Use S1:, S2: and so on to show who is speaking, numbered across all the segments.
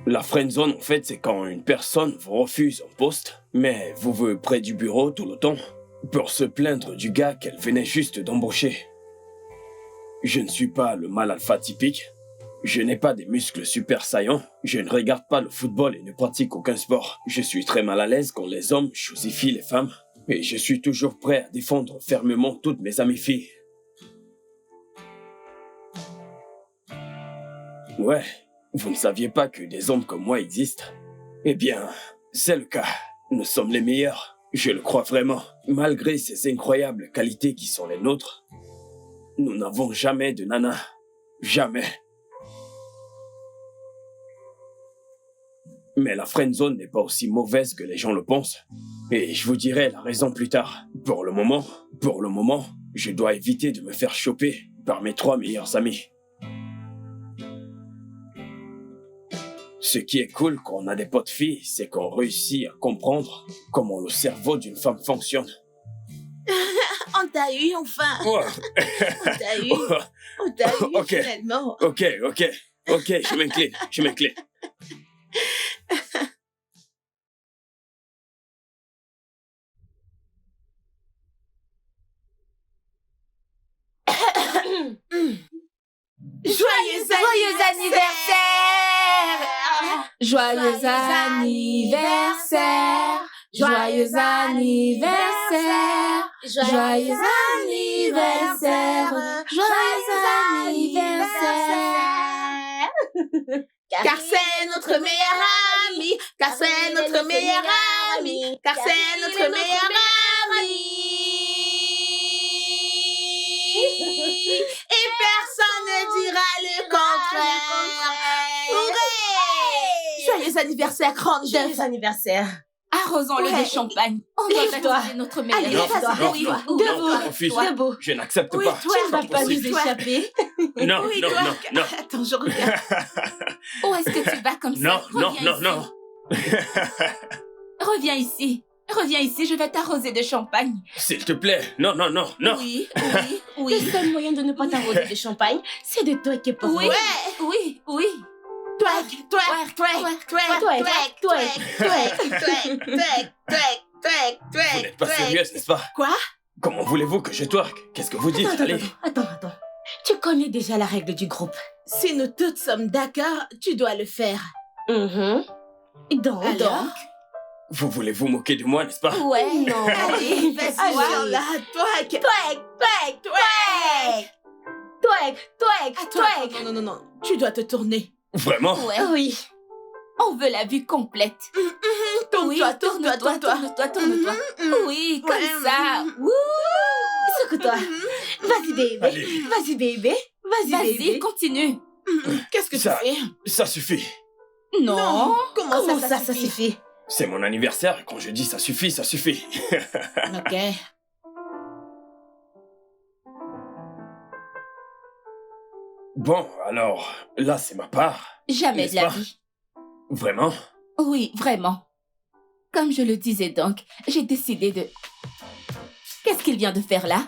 S1: La friendzone, en fait, c'est quand une personne vous refuse un poste, mais vous veut près du bureau tout le temps, pour se plaindre du gars qu'elle venait juste d'embaucher. Je ne suis pas le mâle alpha typique. Je n'ai pas des muscles super saillants. Je ne regarde pas le football et ne pratique aucun sport. Je suis très mal à l'aise quand les hommes chosifient les femmes. Et je suis toujours prêt à défendre fermement toutes mes amies filles. Ouais, vous ne saviez pas que des hommes comme moi existent? Eh bien, c'est le cas. Nous sommes les meilleurs. Je le crois vraiment. Malgré ces incroyables qualités qui sont les nôtres, nous n'avons jamais de nana. Jamais. Mais la friendzone n'est pas aussi mauvaise que les gens le pensent. Et je vous dirai la raison plus tard. Pour le moment, je dois éviter de me faire choper par mes 3 meilleurs amis. Ce qui est cool quand on a des potes filles, c'est qu'on réussit à comprendre comment le cerveau d'une femme fonctionne.
S2: On t'a eu, enfin.
S1: Oh.
S2: On t'a eu. On t'a eu,
S1: Ok.
S2: finalement.
S1: Ok, je m'incline.
S2: Joyeux anniversaire!
S3: Joyeux anniversaire! Joyeux anniversaire! Joyeux anniversaire! Joyeux anniversaire!
S2: Car c'est notre meilleur ami, car c'est notre meilleur ami, car c'est notre meilleur ami. Et personne ne dira le contraire. Hurrah! Joyeux anniversaire, grande
S4: Joyeux anniversaire.
S3: Arrosons-le
S2: Ouais.
S3: de champagne. On doit
S4: Lève-toi.
S3: baptiser notre meilleur.
S4: Allez,
S1: Non,
S4: lève-toi.
S1: non,
S3: Oui,
S1: non.
S3: oui,
S4: Debout.
S1: Refuse.
S4: Debout.
S1: Je n'accepte
S2: Oui,
S1: pas.
S2: toi,
S4: Tu ne vas
S1: C'est
S4: pas nous
S1: possible.
S4: échapper.
S1: Non,
S2: Oui,
S1: non,
S2: toi.
S1: non.
S2: Attends, je regarde.
S3: Où est-ce que tu vas comme ça?
S1: Non.
S3: Reviens ici. Reviens ici, je vais t'arroser de champagne.
S1: S'il te plaît, non.
S3: Oui.
S4: Le seul moyen de ne pas t'arroser de champagne, c'est de twerker pour
S3: Oui.
S4: moi.
S3: Oui.
S2: Twerk, twerk, twerk, twerk, twerk,
S1: Vous n'êtes pas sérieuse, n'est-ce pas?
S2: Quoi?
S1: Comment voulez-vous que je twerk? Qu'est-ce que vous dites? Allez.
S4: Attends. Tu connais déjà la règle du groupe.
S2: Si nous toutes sommes d'accord, tu dois le faire.
S4: Donc,
S1: Vous voulez vous moquer de moi, n'est-ce pas?
S3: Ouais.
S4: non.
S2: Allez, vas-y,
S4: Allez.
S2: Charlotte, twerk.
S4: Twerk.
S2: Attends, non. Tu dois te tourner.
S1: Vraiment?
S3: Ouais.
S4: Oui.
S3: On veut la vue complète.
S2: Tourne-toi.
S3: Tourne-toi. Oui, comme
S2: Ouais,
S3: ça.
S4: Secoue-toi. Vas-y, bébé.
S1: Allez.
S4: Vas-y, bébé.
S3: Vas-y, continue.
S2: Qu'est-ce que tu
S1: Ça-
S2: fais?
S1: Ça suffit.
S3: Non.
S2: Comment
S4: ça suffit?
S1: C'est mon anniversaire. Quand je dis ça suffit, ça suffit.
S2: Ok.
S1: Bon, alors, là, c'est ma part.
S3: Jamais
S1: N'est-ce
S3: de la
S1: pas?
S3: vie.
S1: Vraiment?
S3: Oui, vraiment. Comme je le disais donc, j'ai décidé de... Qu'est-ce qu'il vient de faire là?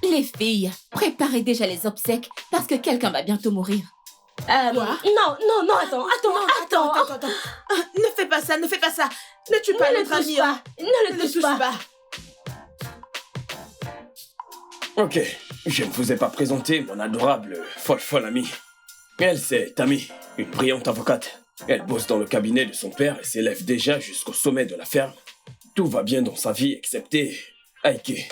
S3: Les filles, préparez déjà les obsèques parce que quelqu'un va bientôt mourir.
S2: Quoi?
S4: Non, attends.
S2: Ne fais pas ça. Ne tue pas
S4: Ne le
S2: notre
S4: touche
S2: ami.
S4: pas. Ne le touche pas.
S1: Ok, je ne vous ai pas présenté mon adorable, folle amie. Elle, c'est Tammy, une brillante avocate. Elle bosse dans le cabinet de son père et s'élève déjà jusqu'au sommet de la ferme. Tout va bien dans sa vie, excepté Aike.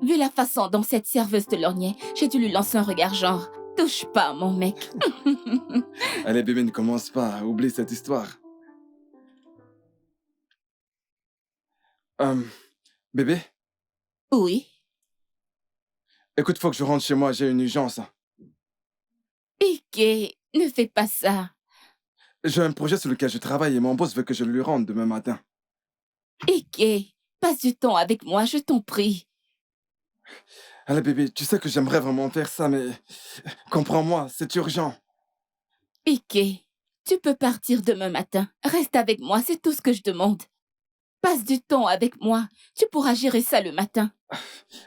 S3: Vu la façon dont cette serveuse te lorgnait, j'ai dû lui lancer un regard genre « Touche pas, mon mec ».
S5: Allez, bébé, ne commence pas. Oublie cette histoire. Bébé,
S3: Oui.
S5: écoute, faut que je rentre chez moi. J'ai une urgence.
S3: Ike, ne fais pas ça.
S5: J'ai un projet sur lequel je travaille et mon boss veut que je lui rende demain matin.
S3: Ike, passe du temps avec moi, je t'en prie.
S5: Allez, bébé, tu sais que j'aimerais vraiment faire ça, mais comprends-moi, c'est urgent.
S3: Piqué, tu peux partir demain matin. Reste avec moi, c'est tout ce que je demande. Passe du temps avec moi. Tu pourras gérer ça le matin.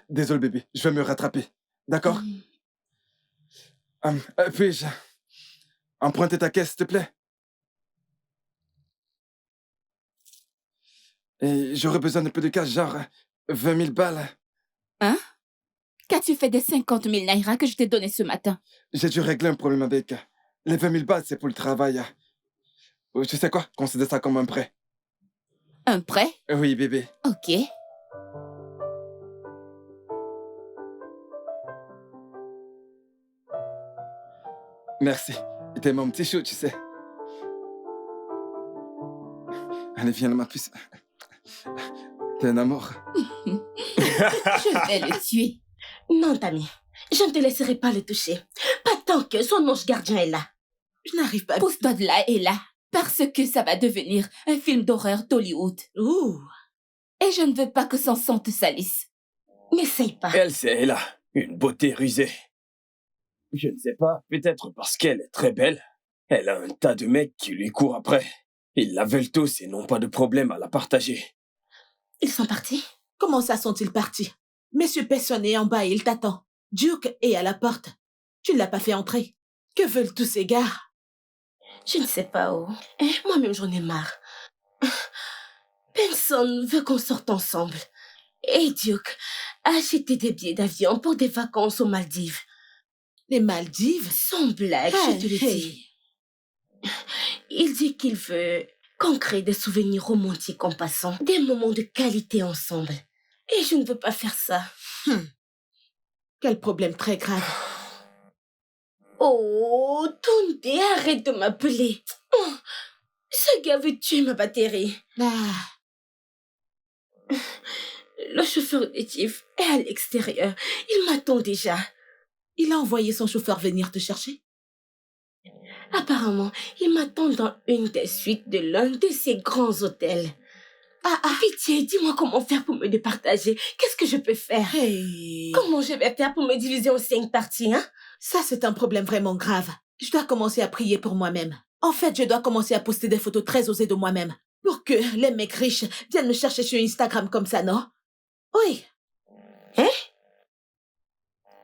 S5: Désolé, bébé. Je vais me rattraper. D'accord? Puis-je emprunter ta caisse, s'il te plaît? Et j'aurais besoin d'un peu de cash, genre 20 000 balles.
S3: Hein? Qu'as-tu fait des 50 000 naira que je t'ai donné ce matin?
S5: J'ai dû régler un problème avec. Les 20 000 balles, c'est pour le travail. Tu sais quoi? Considère ça comme un prêt.
S3: Un prêt?
S5: Oui, bébé.
S3: Ok.
S5: Merci. T'es mon petit chou, tu sais. Allez, viens, ma puce. T'es un amour.
S3: Je vais le tuer.
S4: Non, Tammy. Je ne te laisserai pas le toucher. Pas tant que son ange gardien est là.
S2: Je n'arrive pas à...
S3: Pousse-toi de là et là. Parce que ça va devenir un film d'horreur d'Hollywood.
S2: Ouh.
S3: Et je ne veux pas que son sang te salisse.
S4: N'essaye pas.
S1: Elle, c'est Ella, une beauté rusée. Je ne sais pas, peut-être parce qu'elle est très belle. Elle a un tas de mecs qui lui courent après. Ils la veulent tous et n'ont pas de problème à la partager.
S4: Ils sont partis?
S2: Comment ça sont-ils partis? Monsieur Pesson est en bas et il t'attend. Duke est à la porte. Tu ne l'as pas fait entrer. Que veulent tous ces gars?
S4: Je ne sais pas où. Moi-même, j'en ai marre. Personne veut qu'on sorte ensemble. Et Duke a acheté des billets d'avion pour des vacances aux Maldives.
S2: Les Maldives?
S4: Sans blague, je te le dis. Il dit qu'il veut qu'on crée des souvenirs romantiques en passant, des moments de qualité ensemble. Et je ne veux pas faire ça.
S2: Quel problème très grave.
S4: Oh, Tunde, arrête de m'appeler. Oh, ce gars veut tuer ma batterie.
S2: Ah,
S4: Le chauffeur natif est à l'extérieur. Il m'attend déjà.
S2: il a envoyé son chauffeur venir te chercher?
S4: Apparemment, il m'attend dans une des suites de l'un de ces grands hôtels. Pitié, dis-moi comment faire pour me départager. Qu'est-ce que je peux faire?
S2: Hey.
S4: Comment je vais faire pour me diviser en 5 parties, hein?
S2: Ça, c'est un problème vraiment grave. Je dois commencer à prier pour moi-même. En fait, je dois commencer à poster des photos très osées de moi-même. Pour que les mecs riches viennent me chercher sur Instagram comme ça, non? Oui.
S4: Hein?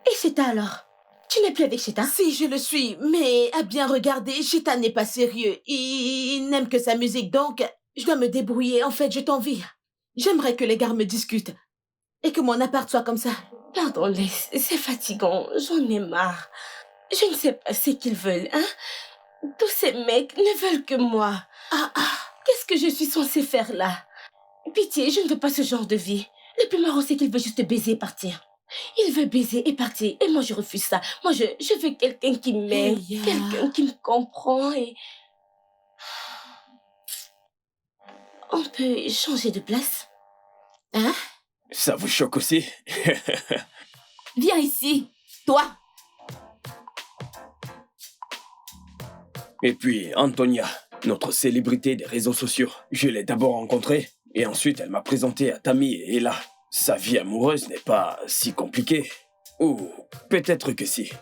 S4: Et Cheta alors? Tu n'es plus avec Cheta?
S2: Si, je le suis, mais à bien regarder, Cheta n'est pas sérieux. Il n'aime que sa musique, donc je dois me débrouiller. En fait, je t'envie. J'aimerais que les gars me discutent. Et que mon appart soit comme ça.
S4: Pardon, c'est fatigant. J'en ai marre. Je ne sais pas ce qu'ils veulent, hein? Tous ces mecs ne veulent que moi. Qu'est-ce que je suis censée faire là? Pitié, je ne veux pas ce genre de vie. Le plus marrant, c'est qu'il veut juste baiser et partir. Il veut baiser et partir. Et moi, je refuse ça. Moi, je veux quelqu'un qui m'aime.
S2: Hey,
S4: Quelqu'un qui me comprend et... On peut changer de place?
S2: Hein?
S1: Ça vous choque aussi?
S3: Viens ici, toi.
S1: Et puis, Antonia, notre célébrité des réseaux sociaux. Je l'ai d'abord rencontrée, et ensuite elle m'a présenté à Tammy et Ella. Sa vie amoureuse n'est pas si compliquée. Ou peut-être que si.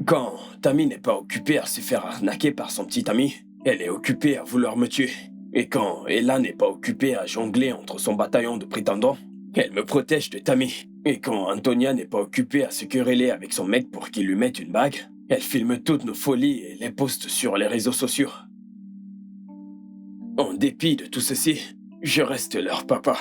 S1: Quand Tammy n'est pas occupée à se faire arnaquer par son petit ami, elle est occupée à vouloir me tuer. Et quand Ella n'est pas occupée à jongler entre son bataillon de prétendants, elle me protège de Tammy. Et quand Antonia n'est pas occupée à se quereller avec son mec pour qu'il lui mette une bague, elle filme toutes nos folies et les poste sur les réseaux sociaux. En dépit de tout ceci, je reste leur papa.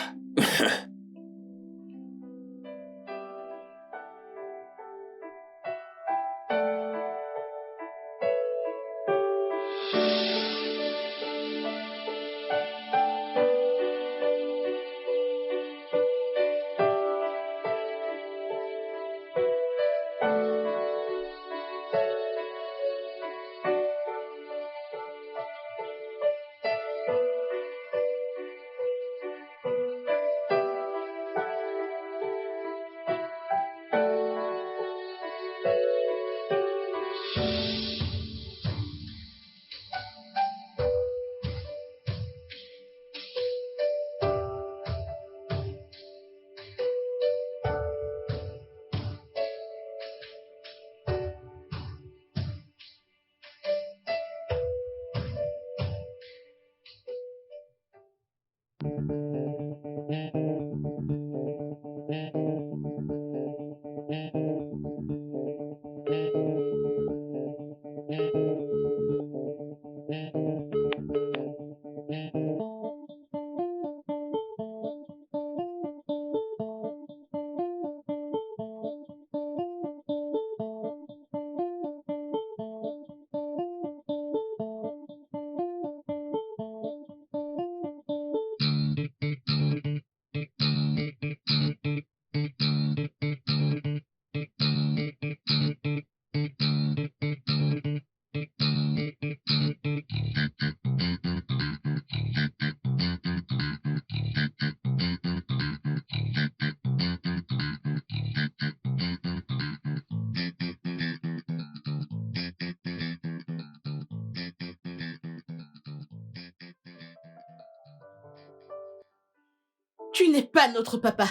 S2: Tu n'es pas notre papa.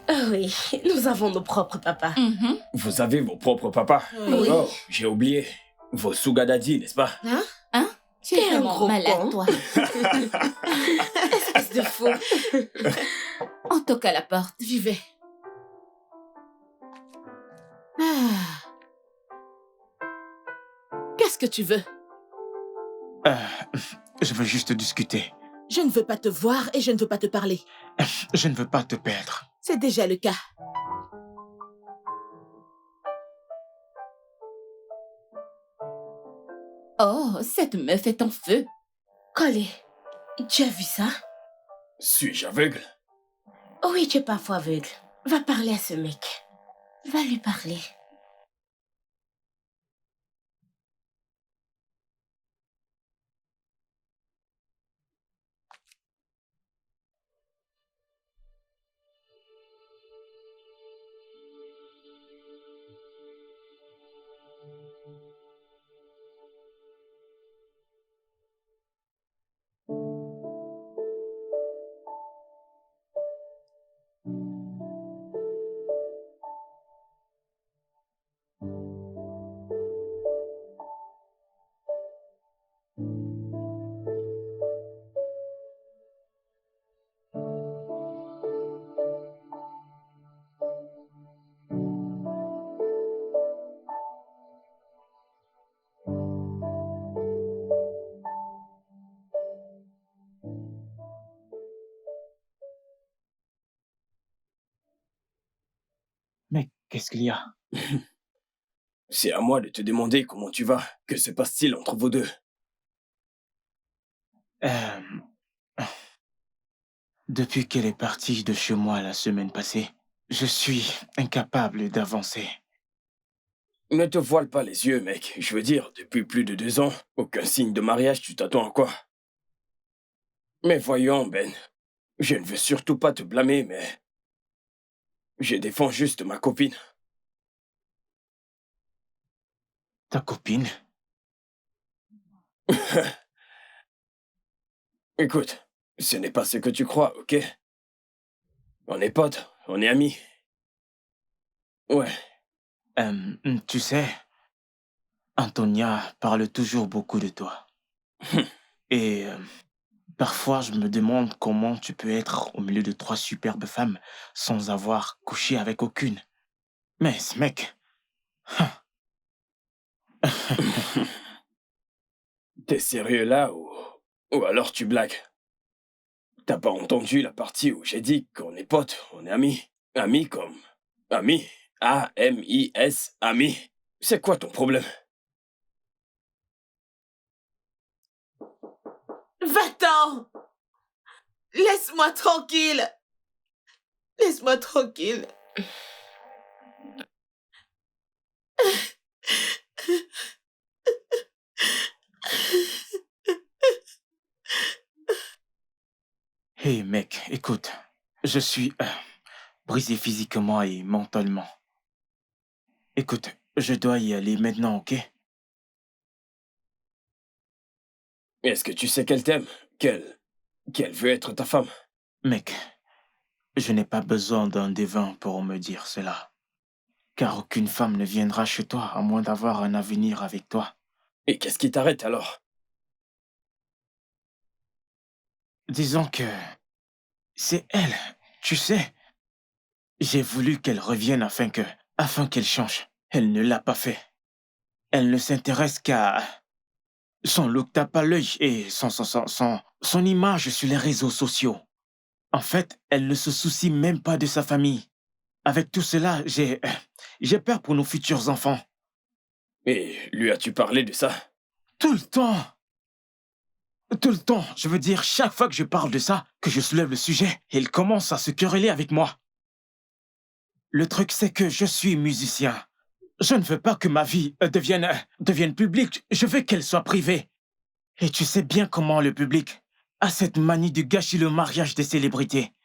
S4: Ah oui, nous avons nos propres papas.
S1: Vous avez vos propres papas?
S2: Oui.
S1: Oh, j'ai oublié. Vos sugar daddy, n'est-ce pas?
S2: Hein?
S3: Tu
S4: T'es
S3: es
S4: un
S3: vraiment
S4: gros
S3: malade,
S4: con.
S3: toi.
S4: Espèce de fou.
S3: On toque à la porte.
S2: J'y vais. Ah. Qu'est-ce que tu veux?
S6: Je veux juste discuter.
S2: Je ne veux pas te voir et je ne veux pas te parler.
S6: Je ne veux pas te perdre.
S2: C'est déjà le cas.
S3: Oh, cette meuf est en feu.
S4: Collé, tu as vu ça?
S1: Suis-je aveugle?
S4: Oui, tu es parfois aveugle. Va parler à ce mec. Va lui parler.
S6: Mais qu'est-ce qu'il y a?
S1: C'est à moi de te demander comment tu vas. Que se passe-t-il entre vous deux?
S6: Depuis qu'elle est partie de chez moi la semaine passée, je suis incapable d'avancer.
S1: Ne te voile pas les yeux, mec. Je veux dire, depuis plus de 2 ans, aucun signe de mariage, tu t'attends à quoi? Mais voyons, Ben. Je ne veux surtout pas te blâmer, mais... je défends juste ma copine.
S6: Ta copine?
S1: Écoute, ce n'est pas ce que tu crois, ok? On est potes, on est amis. Ouais,
S6: Tu sais, Antonia parle toujours beaucoup de toi. Et Parfois, je me demande comment tu peux être au milieu de 3 superbes femmes sans avoir couché avec aucune. Mais ce mec...
S1: T'es sérieux là ou alors tu blagues? T'as pas entendu la partie où j'ai dit qu'on est potes, on est amis? Amis comme... Amis? A-M-I-S, amis? C'est quoi ton problème?
S2: Va-t'en! Laisse-moi tranquille! Laisse-moi tranquille.
S6: Hé mec, écoute, je suis brisé physiquement et mentalement. Écoute, je dois y aller maintenant, ok?
S1: Est-ce que tu sais qu'elle t'aime? Qu'elle veut être ta femme?
S6: Mec, je n'ai pas besoin d'un devin pour me dire cela. Car aucune femme ne viendra chez toi à moins d'avoir un avenir avec toi.
S1: Et qu'est-ce qui t'arrête alors?
S6: Disons que c'est elle, tu sais. J'ai voulu qu'elle revienne afin qu'elle change. Elle ne l'a pas fait. Elle ne s'intéresse qu'à son look tape à l'œil et son image sur les réseaux sociaux. En fait, elle ne se soucie même pas de sa famille. Avec tout cela, j'ai peur pour nos futurs enfants.
S1: Et lui as-tu parlé de ça?
S6: Tout le temps. Tout le temps. Je veux dire, chaque fois que je parle de ça, que je soulève le sujet, elle commence à se quereller avec moi. Le truc, c'est que je suis musicien. Je ne veux pas que ma vie devienne publique. Je veux qu'elle soit privée. Et tu sais bien comment le public a cette manie de gâcher le mariage des célébrités.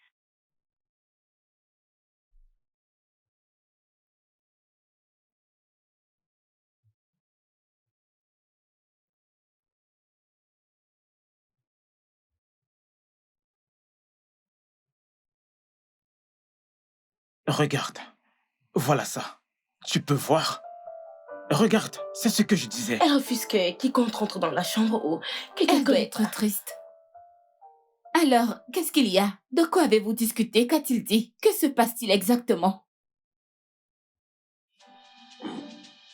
S6: Regarde. Voilà ça. Tu peux voir. Regarde, c'est ce que je disais.
S4: Elle refuse que quiconque rentre dans la chambre ou quelqu'un
S3: Elle doit
S4: connaît
S3: être
S4: pas.
S3: triste. Alors, qu'est-ce qu'il y a? De quoi avez-vous discuté? Qu'a-t-il dit? Que se passe-t-il exactement?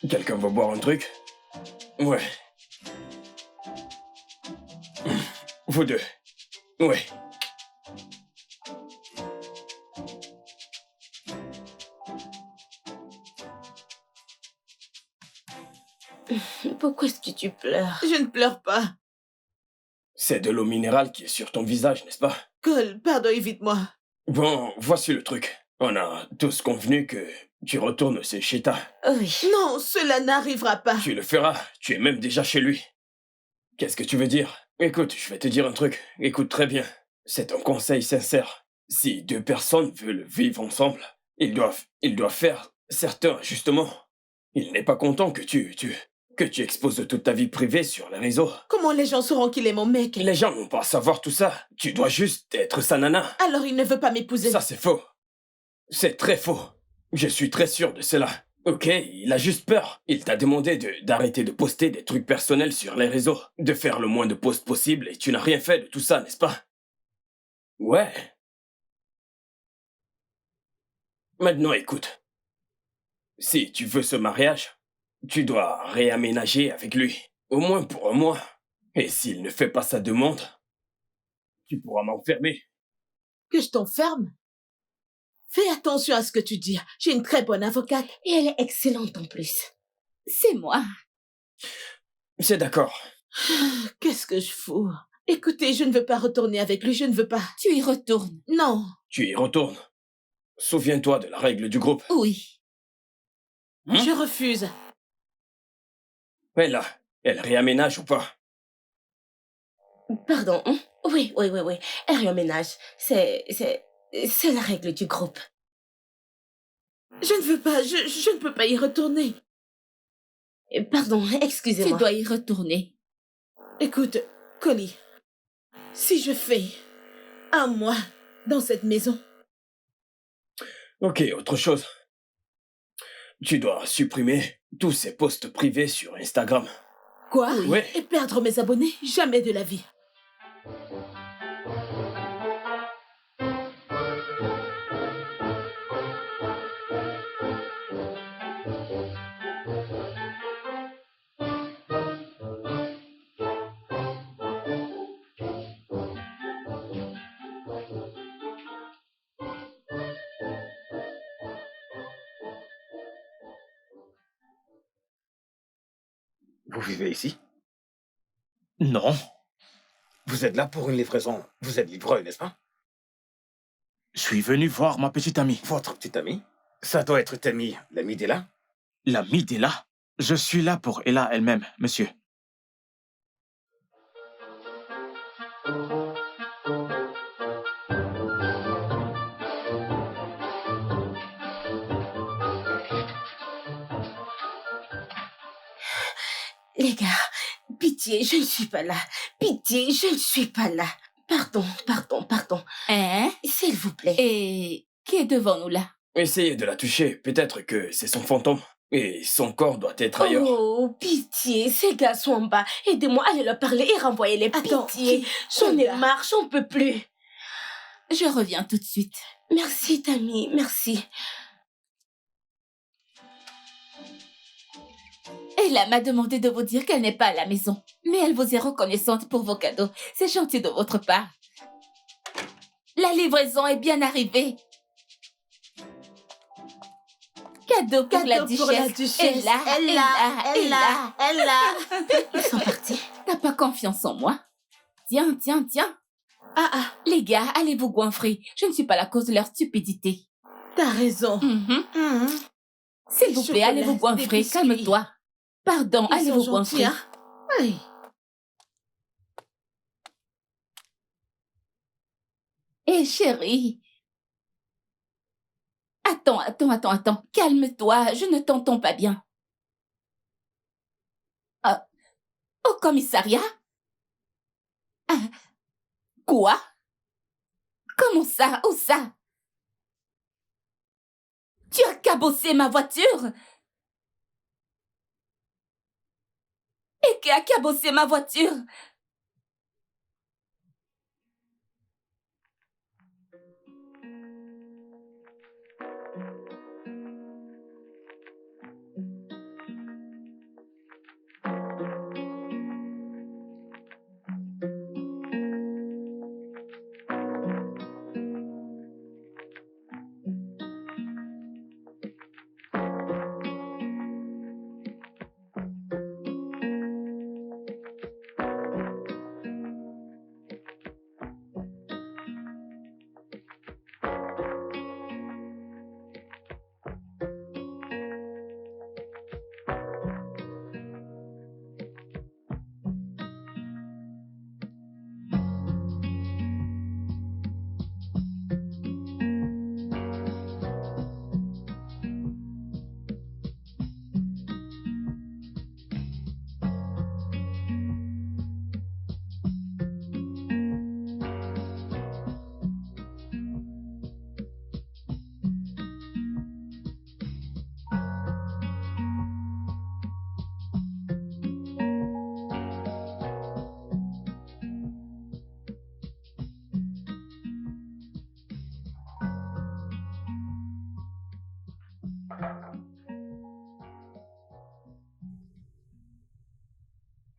S1: Quelqu'un va boire un truc? Ouais. Vous deux. Ouais.
S4: Pourquoi est-ce que tu pleures?
S2: Je ne pleure pas.
S1: C'est de l'eau minérale qui est sur ton visage, n'est-ce pas?
S2: Cole, pardon, évite-moi.
S1: Bon, voici le truc. On a tous convenu que tu retournes chez Sheta.
S4: Oui.
S2: Non, cela n'arrivera pas.
S1: Tu le feras. Tu es même déjà chez lui. Qu'est-ce que tu veux dire? Écoute, je vais te dire un truc. Écoute très bien. C'est un conseil sincère. Si deux personnes veulent vivre ensemble, ils doivent faire certains ajustements. Il n'est pas content que tu exposes toute ta vie privée sur les réseaux.
S2: Comment les gens sauront qu'il est mon mec?
S1: Les gens n'ont pas à savoir tout ça. Tu dois juste être sa nana.
S2: Alors il ne veut pas m'épouser.
S1: Ça, c'est faux. C'est très faux. Je suis très sûr de cela. Ok, il a juste peur. Il t'a demandé d'arrêter de poster des trucs personnels sur les réseaux. De faire le moins de posts possible et tu n'as rien fait de tout ça, n'est-ce pas? Ouais. Maintenant, écoute. Si tu veux ce mariage, tu dois réaménager avec lui. Au moins pour un mois. Et s'il ne fait pas sa demande, tu pourras m'enfermer.
S2: Que je t'enferme? Fais attention à ce que tu dis. J'ai une très bonne avocate.
S4: Et elle est excellente en plus.
S3: C'est moi.
S1: C'est d'accord.
S2: Qu'est-ce que je fous? Écoutez, je ne veux pas retourner avec lui, je ne veux pas.
S3: Tu y retournes.
S2: Non.
S1: Tu y retournes. Souviens-toi de la règle du groupe.
S3: Oui.
S1: Hein?
S2: Je refuse.
S1: Ouais, là, elle réaménage ou pas?
S4: Pardon. Oui. Elle réaménage. C'est la règle du groupe.
S2: Je ne veux pas, je ne peux pas y retourner.
S4: Pardon,
S3: Tu
S4: excusez-moi.
S3: dois y retourner.
S2: Écoute, Collie, si je fais un mois dans cette maison,
S1: Ok, autre chose. Tu dois supprimer tous ces posts privés sur Instagram.
S2: quoi?
S1: Ouais.
S2: Et perdre mes abonnés? Jamais de la vie.
S7: Vous vivez ici?
S6: Non,
S7: Vous êtes là pour une livraison. Vous êtes livreur, n'est-ce pas?
S6: je suis venu voir ma petite amie.
S7: Votre petite amie? Ça doit être Tammy, l'amie d'Ella.
S6: L'amie d'Ella. Je suis là pour Ella elle-même, monsieur.
S4: Les gars, pitié, je ne suis pas là. Pitié, je ne suis pas là. Pardon.
S3: Hein?
S4: S'il vous plaît.
S3: Et qui est devant nous là?
S1: Essayez de la toucher, peut-être que c'est son fantôme. Et son corps doit être ailleurs.
S4: Oh, pitié, ces gars sont en bas. Aidez-moi, allez leur parler et renvoyez-les.
S2: Attends,
S4: Pitié, j'en ai
S2: Quel
S4: marre, j'en peux plus.
S3: Je reviens tout de suite.
S4: Merci, Tammy, merci.
S3: Ella m'a demandé de vous dire qu'elle n'est pas à la maison. Mais elle vous est reconnaissante pour vos cadeaux. C'est gentil de votre part. La livraison est bien arrivée. Cadeau pour la duchesse. Ella.
S4: Ils sont partis.
S3: T'as pas confiance en moi? Tiens.
S2: Ah,
S3: Les gars, allez vous goinfrer. Je ne suis pas la cause de leur stupidité.
S2: t'as raison.
S3: S'il vous plaît,
S2: Chocolat,
S3: allez vous
S2: des
S3: goinfrer.
S2: biscuits.
S3: Calme-toi. Pardon,
S2: Ils
S3: allez
S2: sont
S3: vous
S2: gentils,
S3: goinfrer.
S2: hein? Oui.
S3: Hé, chérie. Attends. Calme-toi, je ne t'entends pas bien. Au commissariat? Ah, quoi? Comment ça? Où ça? Tu as cabossé ma voiture? Et qui a cabossé ma voiture?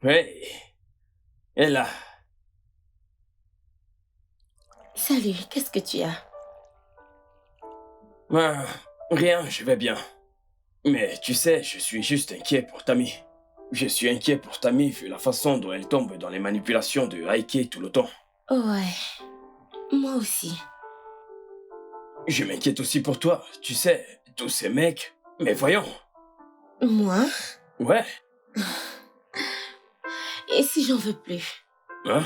S1: Hey, Ella,
S4: Salut, qu'est-ce que tu as?
S1: rien, je vais bien. Mais tu sais, je suis juste inquiet pour Tammy. Je suis inquiet pour Tammy vu la façon dont elle tombe dans les manipulations de Heike tout le temps.
S4: Ouais, moi aussi.
S1: Je m'inquiète aussi pour toi, tu sais, tous ces mecs. Mais voyons,
S4: Moi?
S1: ouais,
S4: Et si j'en veux plus?
S1: hein?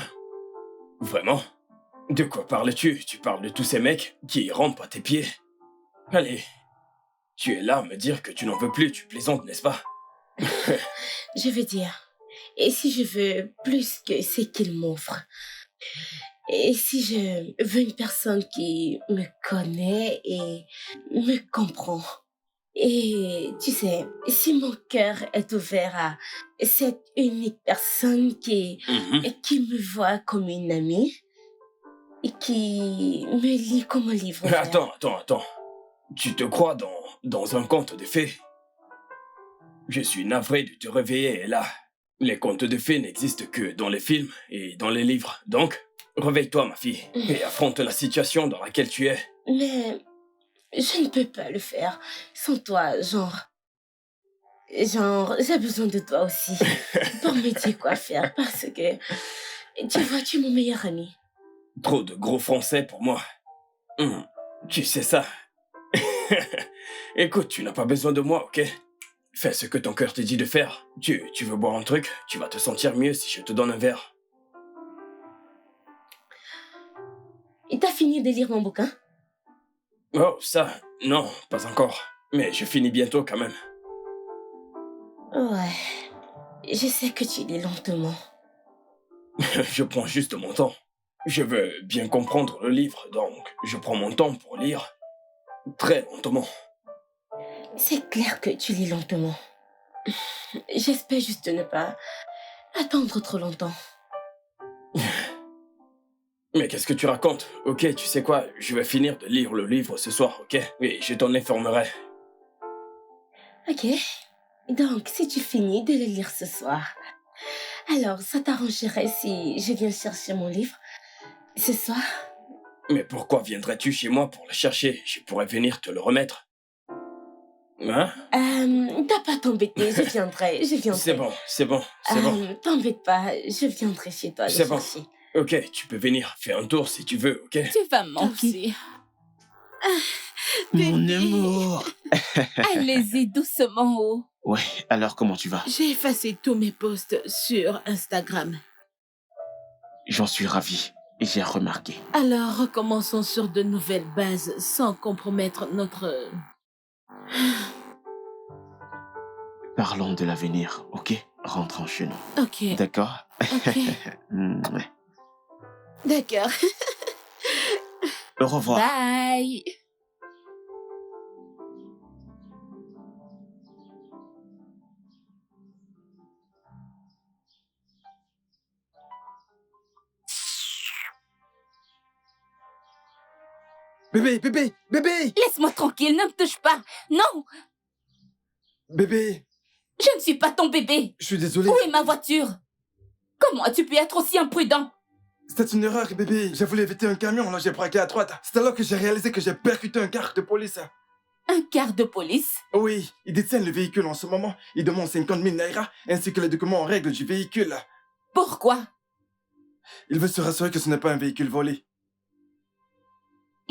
S1: Vraiment? De quoi parles-tu? Tu parles de tous ces mecs qui rampent à tes pieds? Allez, tu es là à me dire que tu n'en veux plus, tu plaisantes, n'est-ce pas?
S4: Je veux dire, et si je veux plus que ce qu'il m'offre? Et si je veux une personne qui me connaît et me comprend? Et tu sais, si mon cœur est ouvert à cette unique personne qui me voit comme une amie et qui me lit comme un livre ouvert.
S1: Attends. Tu te crois dans un conte de fées? Je suis navré de te réveiller, là. Les contes de fées n'existent que dans les films et dans les livres. Donc, réveille-toi, ma fille, et affronte la situation dans laquelle tu es.
S4: Mais je ne peux pas le faire sans toi, genre. Genre, j'ai besoin de toi aussi pour me dire quoi faire parce que, tu vois, tu es mon meilleur ami.
S1: Trop de gros français pour moi. Tu sais ça. Écoute, tu n'as pas besoin de moi, ok? Fais ce que ton cœur te dit de faire. Tu veux boire un truc? Tu vas te sentir mieux si je te donne un verre.
S4: Et t'as fini de lire mon bouquin?
S1: Oh, ça, non, pas encore. Mais je finis bientôt quand même.
S4: Ouais, je sais que tu lis lentement.
S1: Je prends juste mon temps. Je veux bien comprendre le livre, donc je prends mon temps pour lire. Très lentement.
S4: C'est clair que tu lis lentement. J'espère juste ne pas attendre trop longtemps.
S1: Mais qu'est-ce que tu racontes? Ok, tu sais quoi? Je vais finir de lire le livre ce soir, ok? Et je t'en informerai.
S4: Ok. Donc, si tu finis de le lire ce soir, alors ça t'arrangerait si je viens chercher mon livre ce soir?
S1: Mais pourquoi viendrais-tu chez moi pour le chercher? Je pourrais venir te le remettre. Hein?
S4: T'as pas t'embêter, je viendrai.
S1: C'est bon, c'est bon, c'est bon.
S4: T'embête pas, je viendrai chez toi le
S1: C'est bon.
S4: chercher.
S1: Ok, tu peux venir, fais un tour si tu veux, ok?
S3: Tu vas me manquer.
S2: Aussi.
S6: Mon amour.
S3: Allez-y doucement, oh.
S6: Ouais, alors comment tu vas?
S2: J'ai effacé tous mes posts sur Instagram.
S6: J'en suis ravi. J'ai remarqué.
S2: Alors, recommençons sur de nouvelles bases sans compromettre notre...
S6: Parlons de l'avenir, ok? Rentrons chez nous.
S2: Ok,
S6: D'accord?
S2: ok,
S6: Ouais.
S2: d'accord.
S6: Au revoir.
S3: Bye.
S5: Bébé, bébé, bébé!
S3: Laisse-moi tranquille, ne me touche pas. Non,
S5: Bébé,
S3: je ne suis pas ton bébé.
S5: je suis désolé.
S3: Où est ma voiture? Comment as-tu pu être aussi imprudent?
S5: C'était une erreur, bébé. J'ai voulu éviter un camion, là j'ai braqué à droite. C'est alors que j'ai réalisé que j'ai percuté un car de police.
S3: Un quart de police?
S5: Oui, ils détiennent le véhicule en ce moment. Ils demandent 50 000 naira ainsi que les documents en règle du véhicule.
S3: Pourquoi?
S5: Il veut se rassurer que ce n'est pas un véhicule volé.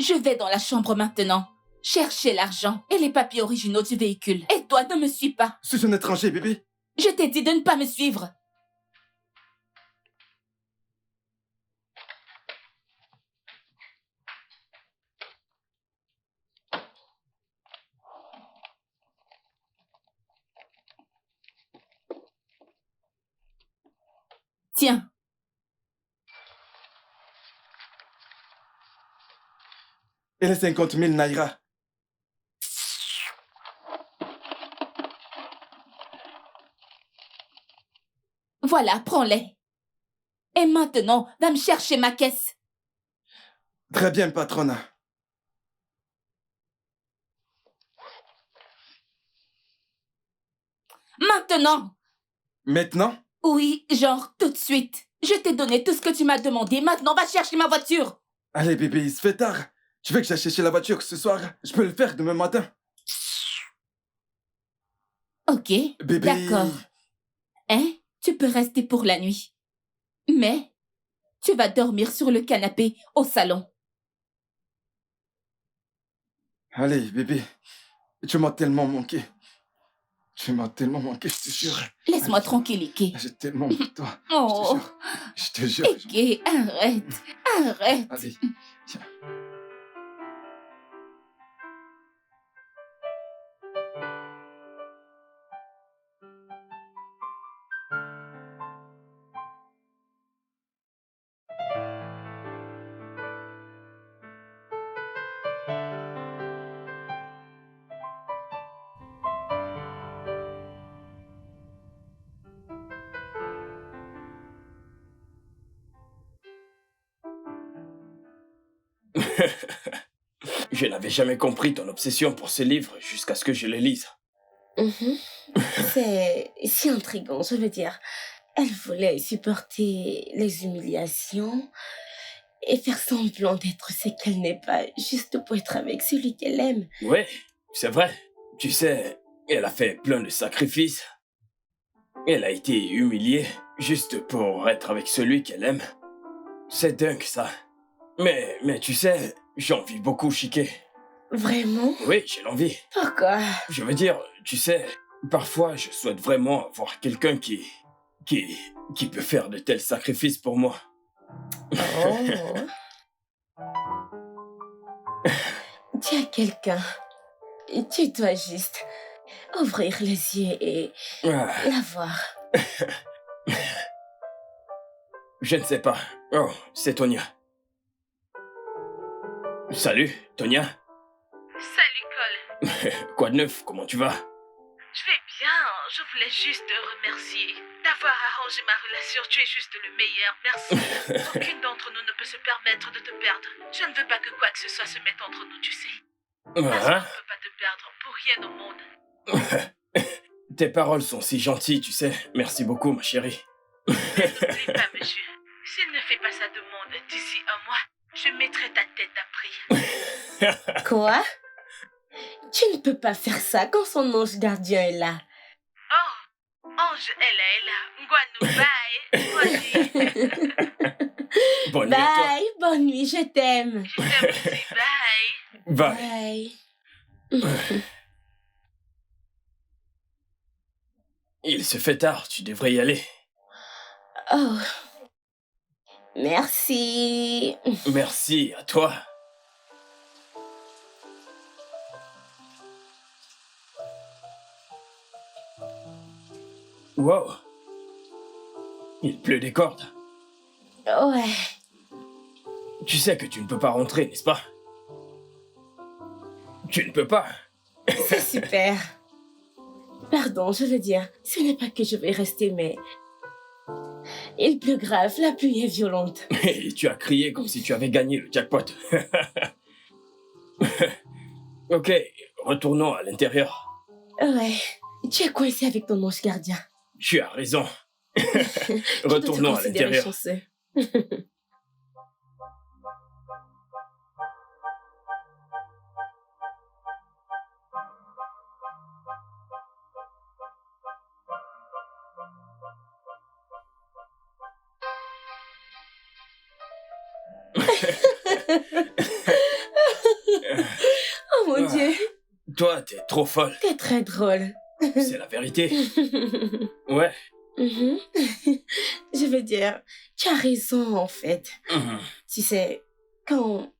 S3: Je vais dans la chambre maintenant. Chercher l'argent et les papiers originaux du véhicule. Et toi, ne me suis pas.
S5: Suis un étranger, bébé.
S3: Je t'ai dit de ne pas me suivre. Tiens,
S5: Et les 50 000 naira.
S3: voilà, prends-les. Et maintenant, va me chercher ma caisse.
S5: Très bien, patronne.
S3: Maintenant!
S5: Maintenant?
S3: Oui, genre, tout de suite. Je t'ai donné tout ce que tu m'as demandé. Maintenant, va chercher ma voiture.
S5: Allez, bébé, il se fait tard. Tu veux que j'aille chercher la voiture ce soir? Je peux le faire demain matin.
S3: Ok,
S5: Bébé.
S3: d'accord. Hein? Tu peux rester pour la nuit. Mais, tu vas dormir sur le canapé au salon.
S5: Allez, bébé. Tu m'as tellement manqué. Tu m'as tellement manqué, je te jure.
S3: Laisse-moi tranquille, Ike.
S5: J'ai tellement manqué de toi.
S3: Oh,
S5: Je te jure.
S3: Ike, arrête, arrête.
S5: Allez, tiens.
S1: Je n'avais jamais compris ton obsession pour ce livre jusqu'à ce que je le lise.
S4: C'est si intriguant, je veux dire. Elle voulait supporter les humiliations et faire semblant d'être ce qu'elle n'est pas, juste pour être avec celui qu'elle aime.
S1: Ouais, c'est vrai. Tu sais, Elle a fait plein de sacrifices. Elle a été humiliée juste pour être avec celui qu'elle aime. C'est dingue ça. Mais tu sais, j'envie beaucoup Chiqué.
S4: Vraiment?
S1: Oui, j'ai l'envie.
S4: Pourquoi?
S1: Je veux dire, tu sais, parfois je souhaite vraiment avoir quelqu'un qui peut faire de tels sacrifices pour moi.
S4: Oh. Tu as quelqu'un. Tu dois juste ouvrir les yeux et
S1: Ah,
S4: la voir.
S1: je ne sais pas. Oh, c'est Tonya. Salut, Tonya.
S8: Salut Cole,
S1: Quoi de neuf? Comment tu vas?
S8: je vais bien. Je voulais juste te remercier d'avoir arrangé ma relation. Tu es juste le meilleur. Merci. Aucune d'entre nous ne peut se permettre de te perdre. Je ne veux pas que quoi que ce soit se mette entre nous, tu sais. Parce qu'on ne
S1: Ah,
S8: peut pas te perdre pour rien au monde.
S1: tes paroles sont si gentilles, tu sais. Merci beaucoup, ma chérie.
S8: N'oublie pas, monsieur. S'il ne fait pas sa demande d'ici un mois, je mettrai ta tête à prix.
S4: Quoi? Tu ne peux pas faire ça quand son ange gardien est là.
S8: Oh, Ange, elle est là. Ngwanou, bye. Vas-y.
S1: Bonne nuit à toi.
S4: Bye, bonne nuit, je t'aime.
S8: Je t'aime aussi. Bye.
S1: Bye.
S4: Bye.
S1: Il se fait tard, tu devrais y aller.
S4: Oh. Merci.
S1: Merci à toi. Wow. Il pleut des cordes.
S4: Ouais.
S1: Tu sais que tu ne peux pas rentrer, n'est-ce pas? Tu ne peux pas.
S4: C'est super. Pardon, je veux dire, ce n'est pas que je vais rester, mais... Il pleut grave, la pluie est violente.
S1: Et tu as crié comme si tu avais gagné le jackpot. Ok, retournons à l'intérieur.
S4: Ouais, tu es coincé avec ton ange gardien.
S1: Tu as raison.
S4: Tu dois te
S1: Retournons à
S4: considérer
S1: l'intérieur.
S4: chanceux. Oh mon Dieu,
S1: Toi, t'es trop folle.
S4: t'es très drôle.
S1: C'est la vérité. Ouais.
S4: Mhm. Je veux dire, tu as raison en fait.
S1: Mhm.
S4: Tu sais, quand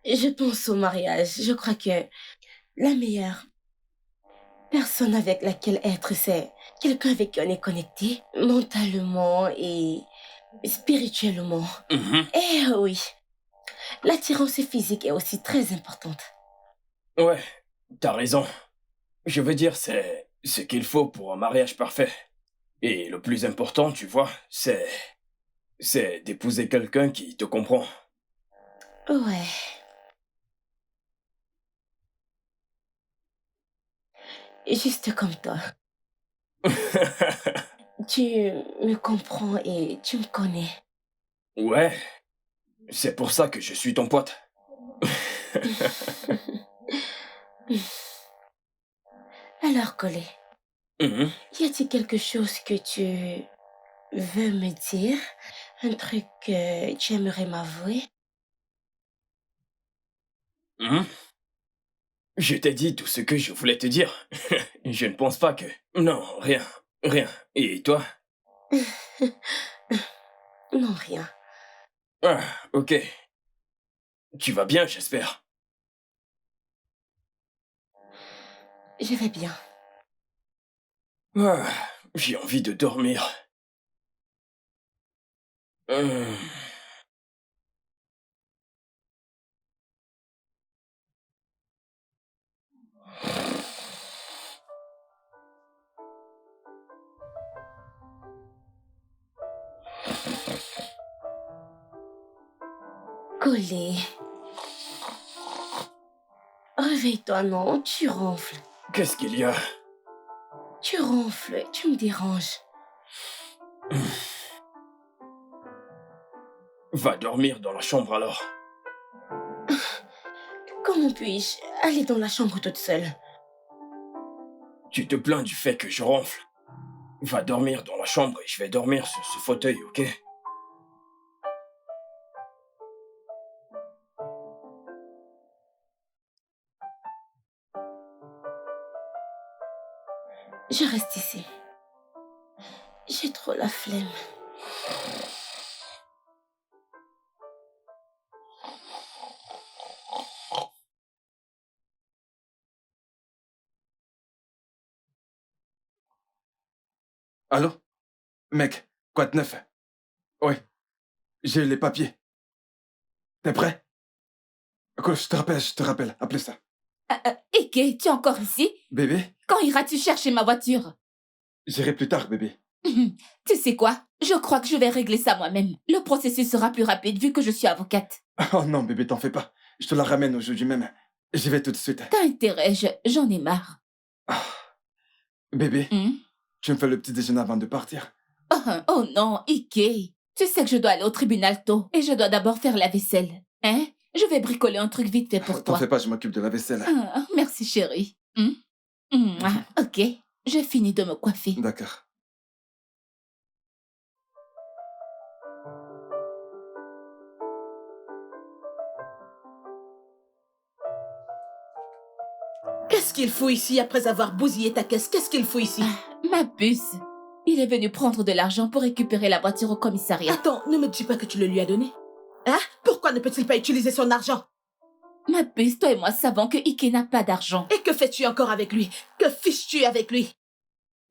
S4: je pense au mariage, je crois que la meilleure personne avec laquelle être, c'est quelqu'un avec qui on est connecté mentalement et spirituellement.
S1: Mhm.
S4: Eh oui, l'attirance physique est aussi très importante.
S1: Ouais, t'as raison. Je veux dire, c'est ce qu'il faut pour un mariage parfait. Et le plus important, tu vois, c'est d'épouser quelqu'un qui te comprend.
S4: Ouais. Juste comme toi. Tu me comprends et tu me connais.
S1: Ouais, c'est pour ça que je suis ton pote.
S4: Alors, Colé,
S1: Mhm.
S4: y a-t-il quelque chose que tu veux me dire? Un truc que tu aimerais m'avouer?
S1: Mhm. Je t'ai dit tout ce que je voulais te dire. Je ne pense pas que... Non, rien, rien. Et toi?
S4: Non, rien.
S1: Ah, ok. Tu vas bien, j'espère.
S4: Je vais bien.
S1: Ah, j'ai envie de dormir. Hum.
S4: Colé. Réveille-toi, non, tu ronfles.
S1: Qu'est-ce qu'il y a?
S4: Tu ronfles, tu me déranges.
S1: Va dormir dans la chambre alors.
S4: Comment puis-je aller dans la chambre toute seule?
S1: Tu te plains du fait que je ronfle. Va dormir dans la chambre et je vais dormir sur ce fauteuil, ok?
S4: Je reste ici. J'ai trop la flemme.
S5: Allô? Mec, quoi de neuf? Ouais, j'ai les papiers. T'es prêt? Quoi, je te rappelle, appelez ça.
S3: Ike, tu es encore ici?
S5: Bébé,
S3: Quand iras-tu chercher ma voiture?
S5: j'irai plus tard, bébé.
S3: Tu sais quoi? Je crois que je vais régler ça moi-même. Le processus sera plus rapide vu que je suis avocate.
S5: Oh non, bébé, t'en fais pas. Je te la ramène aujourd'hui même. J'y vais tout de suite.
S3: T'as intérêt, j'en ai marre.
S5: Ah. Bébé, tu me fais le petit déjeuner avant de partir?
S3: Oh non, Ike. Tu sais que je dois aller au tribunal tôt et je dois d'abord faire la vaisselle. Hein? Je vais bricoler un truc vite fait pour
S5: T'en
S3: toi.
S5: fais pas, je m'occupe de la vaisselle.
S3: Merci chérie. Ok, j'ai fini de me coiffer.
S5: D'accord.
S2: Qu'est-ce qu'il fout ici après avoir bousillé ta caisse? Qu'est-ce qu'il fout ici?
S3: Ma puce. Il est venu prendre de l'argent pour récupérer la voiture au commissariat.
S2: Attends, ne me dis pas que tu le lui as donné. Hein? Pourquoi ne peut-il pas utiliser son argent?
S3: Ma puce, toi et moi savons que Ike n'a pas d'argent.
S2: Et que fais-tu encore avec lui? Que fiches-tu avec lui?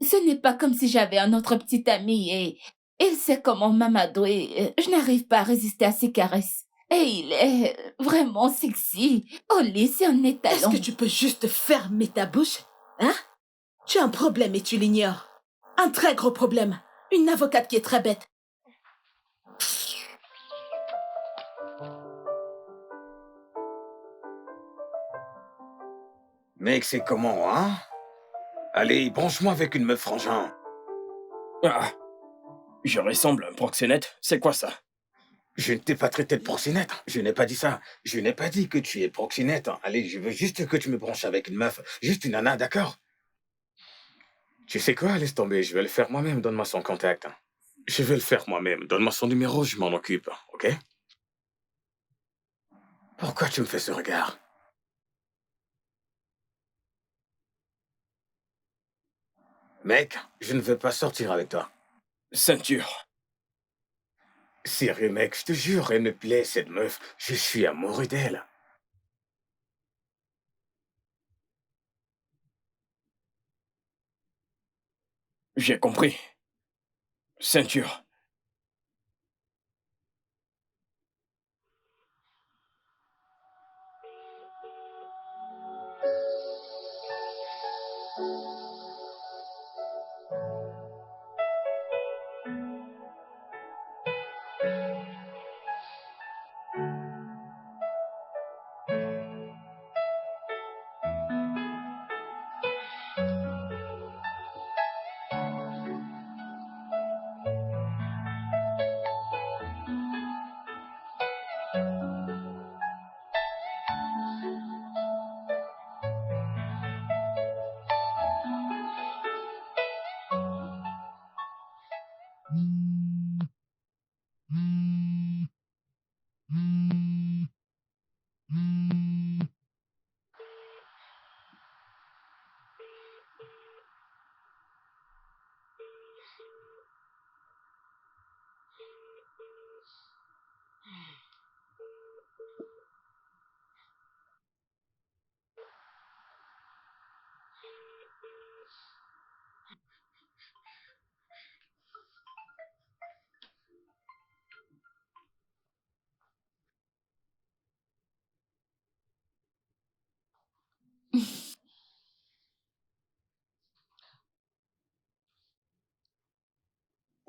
S3: Ce n'est pas comme si j'avais un autre petit ami et il sait comment m'amadouer. Je n'arrive pas à résister à ses caresses. Et il est vraiment sexy. Au lit, c'est un étalon.
S2: Est-ce que tu peux juste fermer ta bouche? Hein? Tu as un problème et tu l'ignores. Un très gros problème. Une avocate qui est très bête.
S7: Mec, c'est comment, hein? Allez, branche-moi avec une meuf frangin.
S1: Ah, je ressemble à un proxénète, c'est quoi ça?
S7: Je ne t'ai pas traité de proxénète. Je n'ai pas dit ça. Je n'ai pas dit que tu es proxénète. Allez, je veux juste que tu me branches avec une meuf. Juste une nana, d'accord? Tu sais quoi? Laisse tomber. Je vais le faire moi-même. Donne-moi son contact. Je vais le faire moi-même. Donne-moi son numéro, je m'en occupe. Ok? Pourquoi tu me fais ce regard? Mec, je ne veux pas sortir avec toi.
S1: Ceinture.
S7: Sérieux, mec, je te jure, elle me plaît, cette meuf. Je suis amoureux d'elle.
S1: J'ai compris. Ceinture.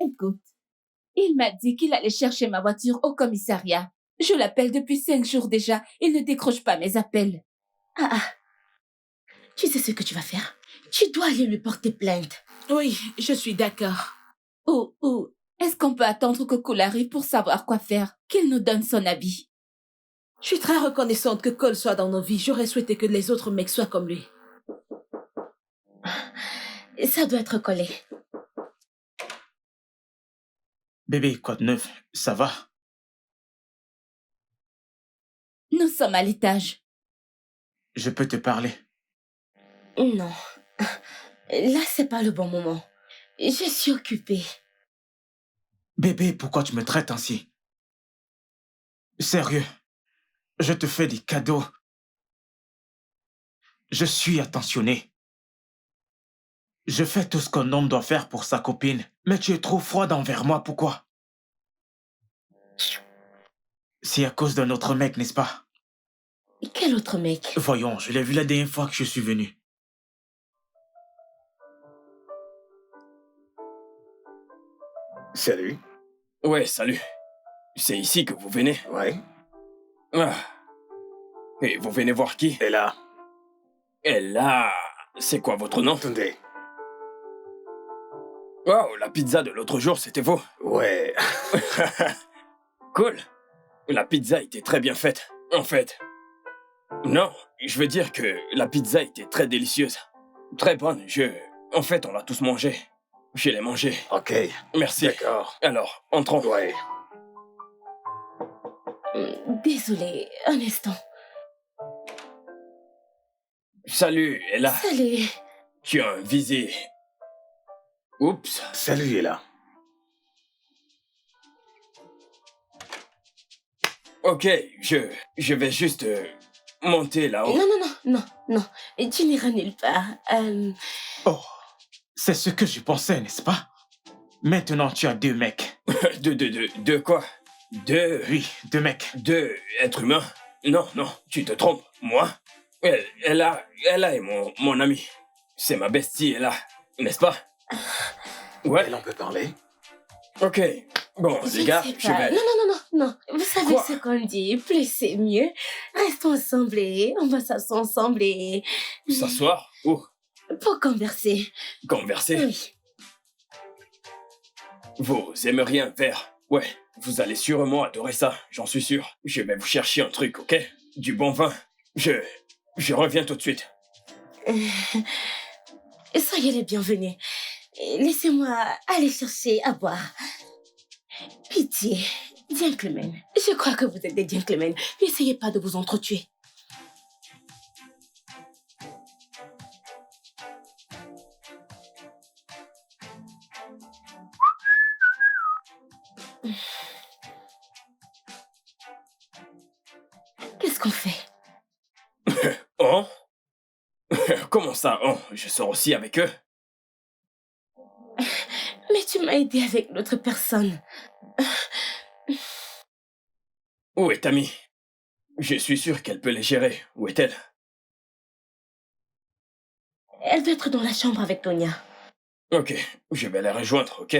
S3: Écoute, il m'a dit qu'il allait chercher ma voiture au commissariat. Je l'appelle depuis 5 jours déjà. Il ne décroche pas mes appels.
S4: Tu sais ce que tu vas faire? Tu dois aller lui porter plainte.
S2: Oui, je suis d'accord.
S3: Ou, est-ce qu'on peut attendre que Cole arrive pour savoir quoi faire? Qu'il nous donne son avis.
S2: Je suis très reconnaissante que Cole soit dans nos vies. J'aurais souhaité que les autres mecs soient comme lui.
S4: Ça doit être collé.
S6: Bébé, quoi de neuf? Ça va?
S3: Nous sommes à l'étage.
S6: Je peux te parler?
S4: Non. Là, c'est pas le bon moment. Je suis occupée.
S6: Bébé, pourquoi tu me traites ainsi? Sérieux, je te fais des cadeaux. Je suis attentionné. Je fais tout ce qu'un homme doit faire pour sa copine, mais tu es trop froide envers moi, pourquoi? C'est à cause d'un autre mec, n'est-ce pas?
S4: Quel autre mec?
S6: Voyons, je l'ai vu la dernière fois que je suis venu.
S7: Salut.
S1: Ouais, salut. C'est ici que vous venez?
S7: Ouais.
S1: Ah. Et vous venez voir qui?
S7: Et là,
S1: Et là... C'est quoi votre nom?
S7: attendez.
S1: Wow, la pizza de l'autre jour, c'était vous.
S7: Ouais.
S1: Cool. La pizza était très bien faite, en fait. Non, je veux dire que la pizza était très délicieuse. Très bonne, En fait, on l'a tous mangée. Je l'ai mangée.
S7: Ok.
S1: Merci.
S7: D'accord.
S1: Alors, entrons.
S7: Ouais.
S4: Désolée, un instant.
S1: Salut, Ella.
S4: Salut.
S1: Tu as un visé. Oups.
S7: Salut, Ella.
S1: Ok, je vais juste monter là-haut.
S4: Non. Tu n'iras nulle part.
S6: Oh, c'est ce que je pensais, n'est-ce pas? Maintenant, tu as deux mecs.
S1: De quoi?
S6: Oui, deux mecs.
S1: Deux êtres humains? Non, tu te trompes. Moi? Ella est mon amie. C'est ma bestie, Ella. N'est-ce pas? Ouais.
S7: Elle, on peut parler?
S1: Ok. Bon,
S4: Je
S1: les gars,
S4: ne sais
S1: je
S4: pas.
S1: vais...
S4: Non. Vous savez
S1: Quoi?
S4: ce qu'on dit. Plus c'est mieux. Restons ensemble et on va s'asseoir ensemble et...
S1: S'asseoir? Où?
S4: Pour converser.
S1: Converser?
S4: Oui.
S1: Vous aimeriez un verre? Ouais, vous allez sûrement adorer ça, j'en suis sûr. Je vais vous chercher un truc, ok? Du bon vin. Je reviens tout de suite.
S4: Soyez les bienvenus. Laissez-moi aller chercher à boire. Pitié, gentlemen. Je crois que vous êtes des gentlemen. N'essayez pas de vous entretuer. Qu'est-ce qu'on fait?
S1: Oh? Comment ça, oh? Je sors aussi avec eux?
S4: Mais tu m'as aidé avec l'autre personne.
S1: Où est Tammy? Je suis sûr qu'elle peut les gérer. Où est-elle?
S4: Elle doit être dans la chambre avec Tonya.
S1: Ok, je vais la rejoindre, ok?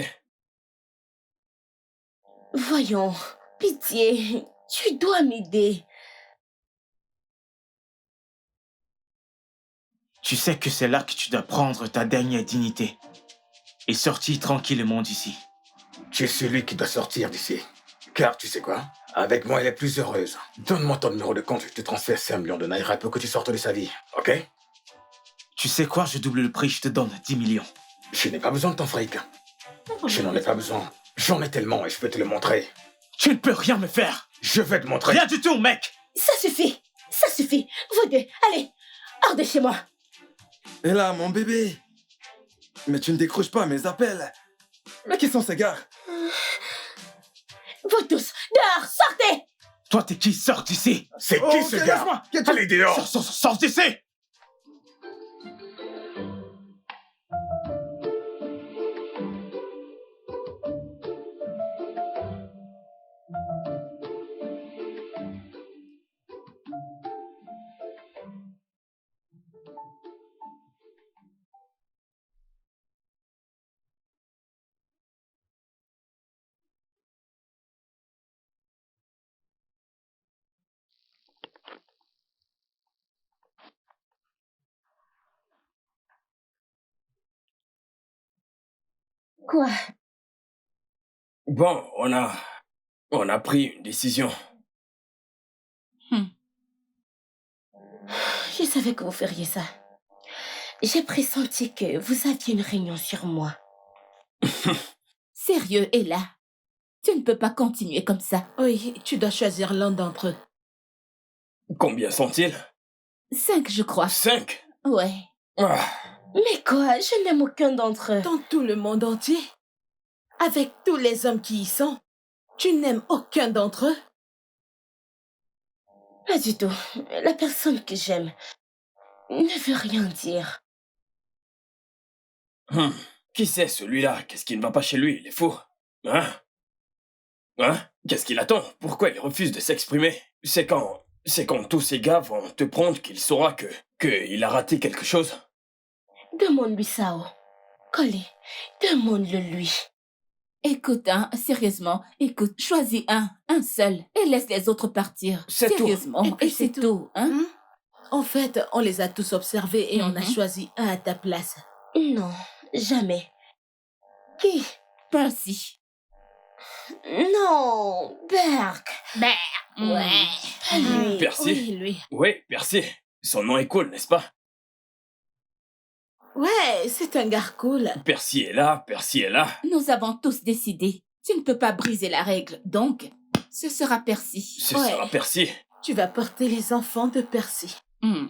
S4: Voyons, pitié, tu dois m'aider.
S6: Tu sais que c'est là que tu dois prendre ta dernière dignité et sortir tranquillement d'ici.
S7: Tu es celui qui doit sortir d'ici. Car tu sais quoi? Avec moi, elle est plus heureuse. Donne-moi ton numéro de compte, je te transfère 5 millions de naira pour que tu sortes de sa vie, ok?
S6: Tu sais quoi, je double le prix, je te donne 10 millions.
S7: Je n'ai pas besoin de ton fric. Je n'en ai pas besoin. J'en ai tellement et je peux te le montrer.
S6: Tu ne peux rien me faire.
S7: Je vais te montrer.
S6: Rien du tout, mec.
S4: Ça suffit. Vous deux, allez, hors de chez moi.
S5: Et là, mon bébé. Mais tu ne décroches pas mes appels. Mais qui sont ces gars?
S4: Vous tous, dehors, sortez.
S6: Toi, t'es qui? Sors d'ici.
S7: C'est
S5: Oh,
S7: qui
S5: ok,
S7: ce gars?
S5: laisse-moi.
S7: Allez dehors.
S6: Sors d'ici.
S4: Quoi?
S1: Bon, on a pris une décision.
S4: Je savais que vous feriez ça. J'ai pressenti que vous aviez une réunion sur moi.
S3: Sérieux, Ella, tu ne peux pas continuer comme ça.
S2: Oui, tu dois choisir l'un d'entre eux.
S1: Combien sont-ils?
S3: 5, je crois.
S1: 5.
S3: Ouais.
S1: Ah,
S4: Mais quoi? Je n'aime aucun d'entre eux.
S2: Dans tout le monde entier, avec tous les hommes qui y sont, tu n'aimes aucun d'entre eux?
S4: Pas du tout. La personne que j'aime ne veut rien dire.
S1: Qui c'est celui-là? Qu'est-ce qui ne va pas chez lui? Il est fou. Hein? Qu'est-ce qu'il attend? Pourquoi il refuse de s'exprimer? C'est quand tous ces gars vont te prendre qu'il saura qu'il a raté quelque chose.
S4: Demande-lui ça. Collé, demande-le lui.
S3: Écoute, hein, sérieusement, écoute, choisis un seul, et laisse les autres partir.
S1: C'est tout.
S3: Sérieusement,
S2: Et puis
S3: et c'est tout, hein.
S2: En fait, on les a tous observés et on a
S3: Mhm.
S2: choisi un à ta place.
S4: Non, jamais. Qui?
S3: Percy.
S4: Non, Berk.
S3: Ouais.
S4: Pas lui.
S1: Percy?
S2: Oui, lui.
S1: Oui, Percy. Son nom est cool, n'est-ce pas?
S2: Ouais, c'est un gars cool.
S1: Percy est là, Percy est là.
S3: Nous avons tous décidé. Tu ne peux pas briser la règle, donc ce sera Percy.
S1: Ce
S2: Ouais.
S1: sera Percy.
S2: Tu vas porter les enfants de Percy.
S3: Hmm.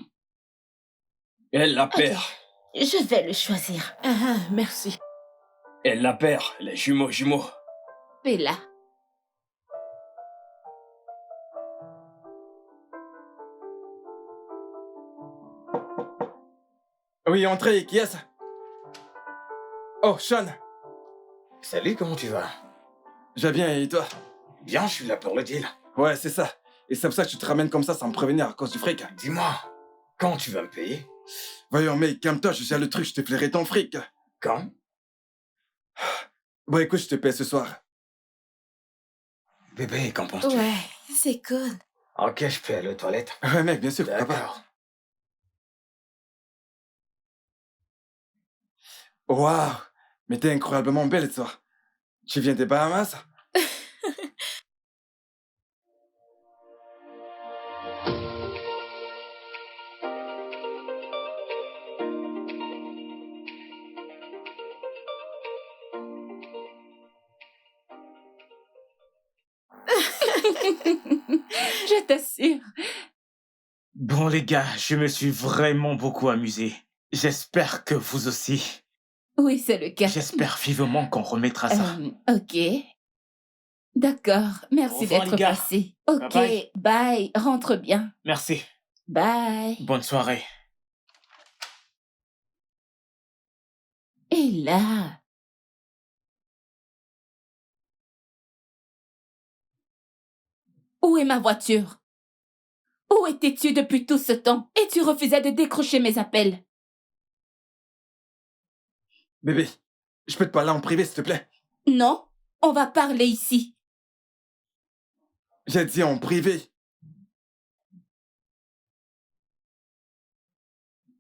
S1: Elle la
S4: Ok,
S1: perd.
S4: je vais le choisir.
S2: Merci.
S1: Elle la perd, les jumeaux.
S3: Bella.
S5: Oui, entrez, qui est-ce? Oh, Sean.
S7: Salut, comment tu vas?
S5: Je vais bien, et toi?
S7: Bien, je suis là pour le deal.
S5: Ouais, c'est ça. Et c'est pour ça que tu te ramènes comme ça sans me prévenir à cause du fric.
S7: Dis-moi, quand tu vas me payer?
S5: Voyons, mec, calme-toi, je gère le truc, je te flairai ton fric.
S7: Quand?
S5: Bon, écoute, je te paie ce soir.
S7: Bébé, qu'en penses-tu?
S2: Ouais, c'est cool.
S7: Ok, je peux aller aux toilettes.
S5: Ouais, mec, bien sûr, pourquoi pas.
S7: D'accord.
S5: Waouh, mais t'es incroyablement belle, toi. Tu viens des Bahamas?
S3: Je t'assure.
S6: Bon, les gars, je me suis vraiment beaucoup amusé. J'espère que vous aussi.
S3: Oui, c'est le cas.
S6: J'espère vivement qu'on remettra ça.
S3: Ok. D'accord,
S6: Au
S3: merci
S6: revoir,
S3: d'être
S6: les gars.
S3: passé. Ok,
S6: Bye
S3: bye, rentre bien.
S6: Merci.
S3: Bye.
S6: Bonne soirée.
S3: Et là... Où est ma voiture? Où étais-tu depuis tout ce temps? Et tu refusais de décrocher mes appels.
S5: Bébé, je peux te parler en privé, s'il te plaît?
S3: Non, on va parler ici.
S5: J'ai dit en privé.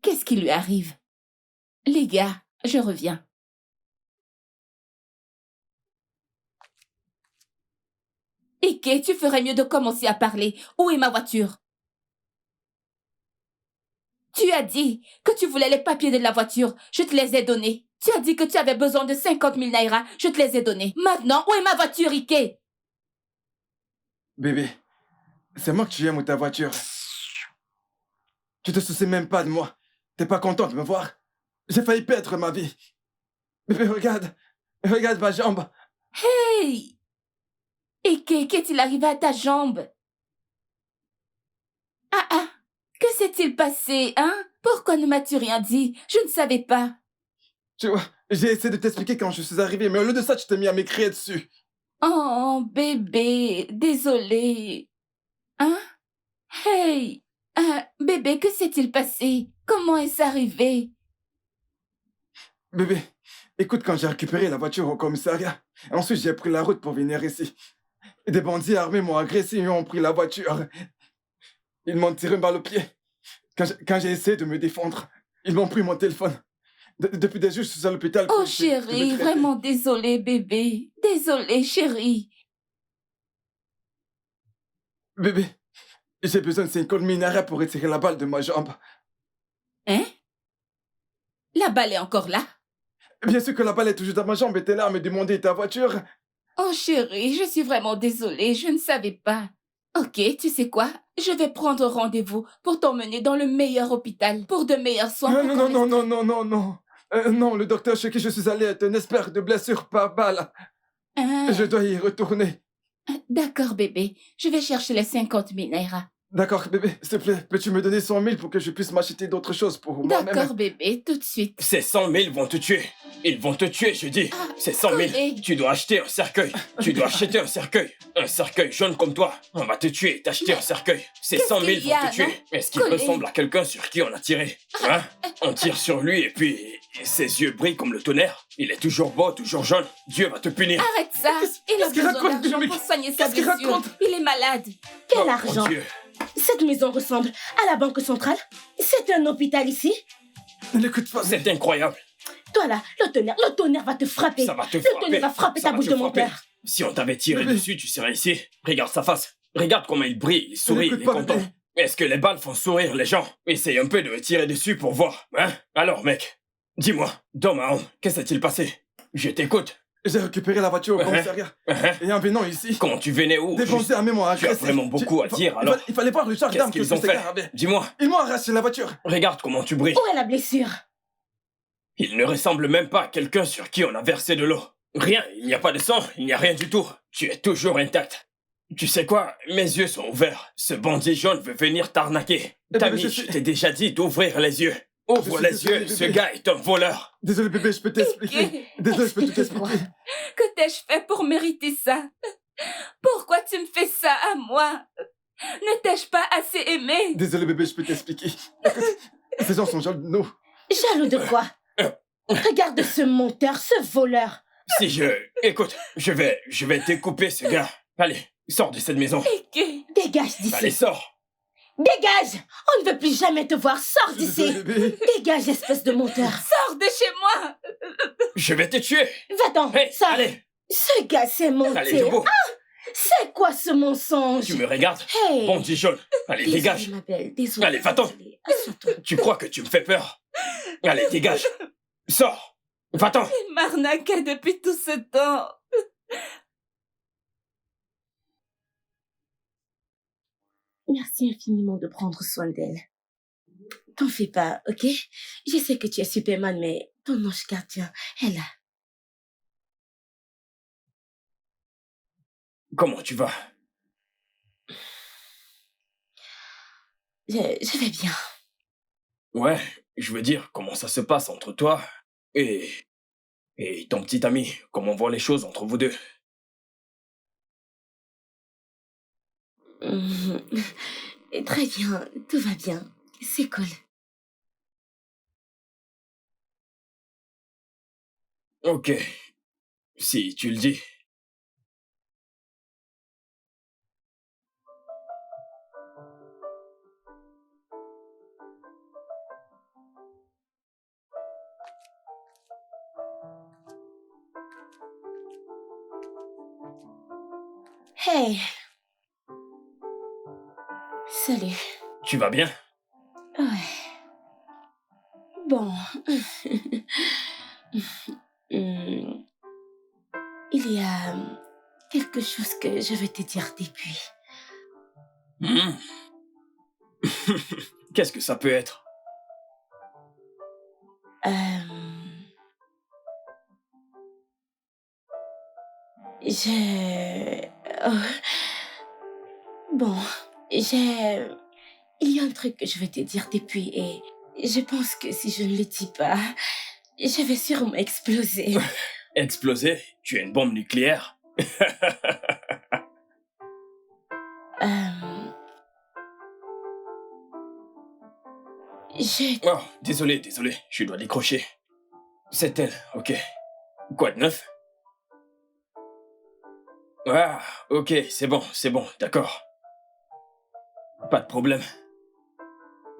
S3: Qu'est-ce qui lui arrive? Les gars, je reviens. Ike, tu ferais mieux de commencer à parler. Où est ma voiture? Tu as dit que tu voulais les papiers de la voiture. Je te les ai donnés. Tu as dit que tu avais besoin de 50 000 naira. Je te les ai donnés. Maintenant, où est ma voiture, Ike?
S5: Bébé, c'est moi que tu aimes ou ta voiture? Tu te soucies même pas de moi. T'es pas content de me voir? J'ai failli perdre ma vie. Bébé, regarde. Regarde ma jambe.
S3: Hey! Ike, qu'est-il arrivé à ta jambe? Ah, que s'est-il passé, hein? Pourquoi ne m'as-tu rien dit? Je ne savais pas.
S5: Tu vois, j'ai essayé de t'expliquer quand je suis arrivé, mais au lieu de ça, tu t'es mis à m'écrire dessus.
S3: Oh, bébé, désolé. Hein? Hey! Bébé, que s'est-il passé? Comment est-ce arrivé?
S5: Bébé, écoute, quand j'ai récupéré la voiture au commissariat, ensuite j'ai pris la route pour venir ici. Et des bandits armés m'ont agressé et ont pris la voiture. Ils m'ont tiré une balle au pied. Quand j'ai essayé de me défendre, ils m'ont pris mon téléphone. Depuis des jours, je suis à l'hôpital.
S3: Oh,
S5: pour essayer de me
S3: chérie,
S5: traiter.
S3: vraiment désolé, bébé. Désolé, chérie.
S5: Bébé, j'ai besoin de 50 000 naira pour retirer la balle de ma jambe.
S3: Hein? La balle est encore là?
S5: Bien sûr que la balle est toujours dans ma jambe et t'es là à me demander ta voiture.
S3: Oh chérie, je suis vraiment désolée, je ne savais pas. Ok, tu sais quoi? Je vais prendre rendez-vous pour t'emmener dans le meilleur hôpital, pour de meilleurs soins.
S5: Non,
S3: pour
S5: non,
S3: qu'on
S5: non, non, non, non, non. Non, le docteur chez qui je suis allé est un expert de blessures par balle. Je dois y retourner.
S3: D'accord, bébé. Je vais chercher les 50 000 naira.
S5: D'accord, bébé, s'il te plaît, peux-tu me donner 100 000 pour que je puisse m'acheter d'autres choses pour moi-même?
S3: D'accord, bébé, tout de suite.
S1: Ces 100 000 vont te tuer. Ils vont te tuer, je dis. Ces 100 000.
S3: collègue.
S1: Tu dois acheter un cercueil. Tu dois acheter un cercueil. Un cercueil jaune comme toi. On va te tuer et t'acheter un cercueil. Ces 100 000
S3: qu'il y a,
S1: vont te tuer.
S3: non?
S1: Est-ce qu'il
S3: Collègue.
S1: ressemble à quelqu'un sur qui on a tiré? Hein? On tire sur lui et puis ses yeux brillent comme le tonnerre. Il est toujours beau, toujours jaune. Dieu va te punir.
S3: Arrête ça. Il a
S5: qu'est-ce qu'il
S3: besoin
S5: raconte,
S3: d'argent
S5: mais
S3: pour soigner sa
S5: qu'est-ce qu'il
S3: blessure.
S5: raconte?
S3: Il est malade.
S4: Quel
S1: Oh,
S4: argent?
S1: mon Dieu.
S4: Cette maison ressemble à la banque centrale. C'est un hôpital ici.
S5: Ne l'écoute pas.
S1: C'est incroyable.
S4: Toi là, le tonnerre va te frapper.
S1: Ça va te
S4: Le
S1: frapper.
S4: tonnerre va frapper
S1: Ça
S4: ta
S1: va
S4: bouche
S1: te
S4: de mon
S1: frapper.
S4: père.
S1: Si on t'avait tiré
S5: Bébé.
S1: dessus, tu serais ici. Regarde sa face. Regarde comment il brille, il sourit,
S5: l'écoute
S1: il est
S5: pas,
S1: content.
S5: bébé.
S1: Est-ce que les balles font sourire les gens? Essaye un peu de me tirer dessus pour voir, hein? Alors, mec, dis-moi, dans ma honte, que s'est-il passé? Je t'écoute.
S5: J'ai récupéré la voiture au commissariat.
S1: Hein?
S5: Et en venant ici,
S1: Comment tu venais où?
S5: des bandits armés m'ont
S1: Tu as
S5: agressé.
S1: vraiment beaucoup à dire, alors.
S5: Il fallait voir le genre
S1: Qu'est-ce
S5: d'armes que
S1: qu'ils ont
S5: ces
S1: fait?
S5: gars avaient.
S1: Dis-moi,
S5: Ils m'ont arraché la voiture.
S1: regarde comment tu brilles.
S4: Où est la blessure?
S1: Il ne ressemble même pas à quelqu'un sur qui on a versé de l'eau. Rien, il n'y a pas de sang, il n'y a rien du tout. Tu es toujours intact. Tu sais quoi? Mes yeux sont ouverts. Ce bandit jaune veut venir t'arnaquer.
S5: ben,
S1: Tammy,
S5: je
S1: je
S5: suis-
S1: t'ai déjà dit d'ouvrir les yeux. Ouvre
S5: suis
S1: les
S5: désolé,
S1: yeux, ce
S5: bébé.
S1: gars est un voleur.
S5: Désolé bébé, je peux t'expliquer. Désolé, je peux tout
S4: Explique-moi.
S5: expliquer.
S3: Que t'ai-je fait pour mériter ça? Pourquoi tu me fais ça à moi? Ne t'ai-je pas assez aimé?
S5: Désolé bébé, je peux t'expliquer. Écoute, ces gens sont jaloux de nous.
S4: Jaloux de quoi? Regarde ce menteur, ce voleur.
S1: Si je... Écoute, je vais découper ce gars. Allez, sors de cette maison.
S3: Eke,
S4: Dégage
S1: Allez,
S4: d'ici.
S1: sors.
S4: Dégage! On ne veut plus jamais te voir. Sors
S5: Désolé
S4: d'ici.
S5: bébé.
S4: Dégage, espèce de menteur.
S3: sors de chez moi!
S1: Je vais te tuer.
S4: Va-t'en.
S1: Hey,
S4: Sors.
S1: allez,
S4: Ce gars s'est monté.
S1: allez, debout.
S4: C'est quoi ce mensonge?
S1: Tu me regardes?
S4: Hey.
S1: Bandit jaune. Allez,
S4: Désolée,
S1: dégage.
S4: ma belle. Désolée.
S1: Allez, va-t'en.
S4: Désolée. Assois-toi.
S1: Tu crois que tu me fais peur? Allez, dégage. Sors. Va-t'en.
S3: Il m'arnaquait depuis tout ce temps.
S4: Merci infiniment de prendre soin d'elle. T'en fais pas, ok? Je sais que tu es Superman, mais ton ange gardien est là.
S1: Comment tu vas?
S4: Je vais bien.
S1: Ouais, je veux dire, comment ça se passe entre toi et ton petit ami? Comment vont les choses entre vous deux?
S4: Mhm. Très bien, tout va bien. C'est cool.
S1: Ok, si tu le dis.
S4: Hey! Salut.
S1: Tu vas bien?
S4: Ouais. Bon. Il y a quelque chose que je veux te dire depuis.
S1: Hmm. Qu'est-ce que ça peut être?
S4: Oh. Bon, il y a un truc que je veux te dire depuis et je pense que si je ne le dis pas, je vais sûrement exploser.
S1: Exploser? Tu es une bombe nucléaire? Oh, désolé, je dois décrocher. C'est elle, ok. Quoi de neuf? Ah, ok, c'est bon, d'accord. Pas de problème.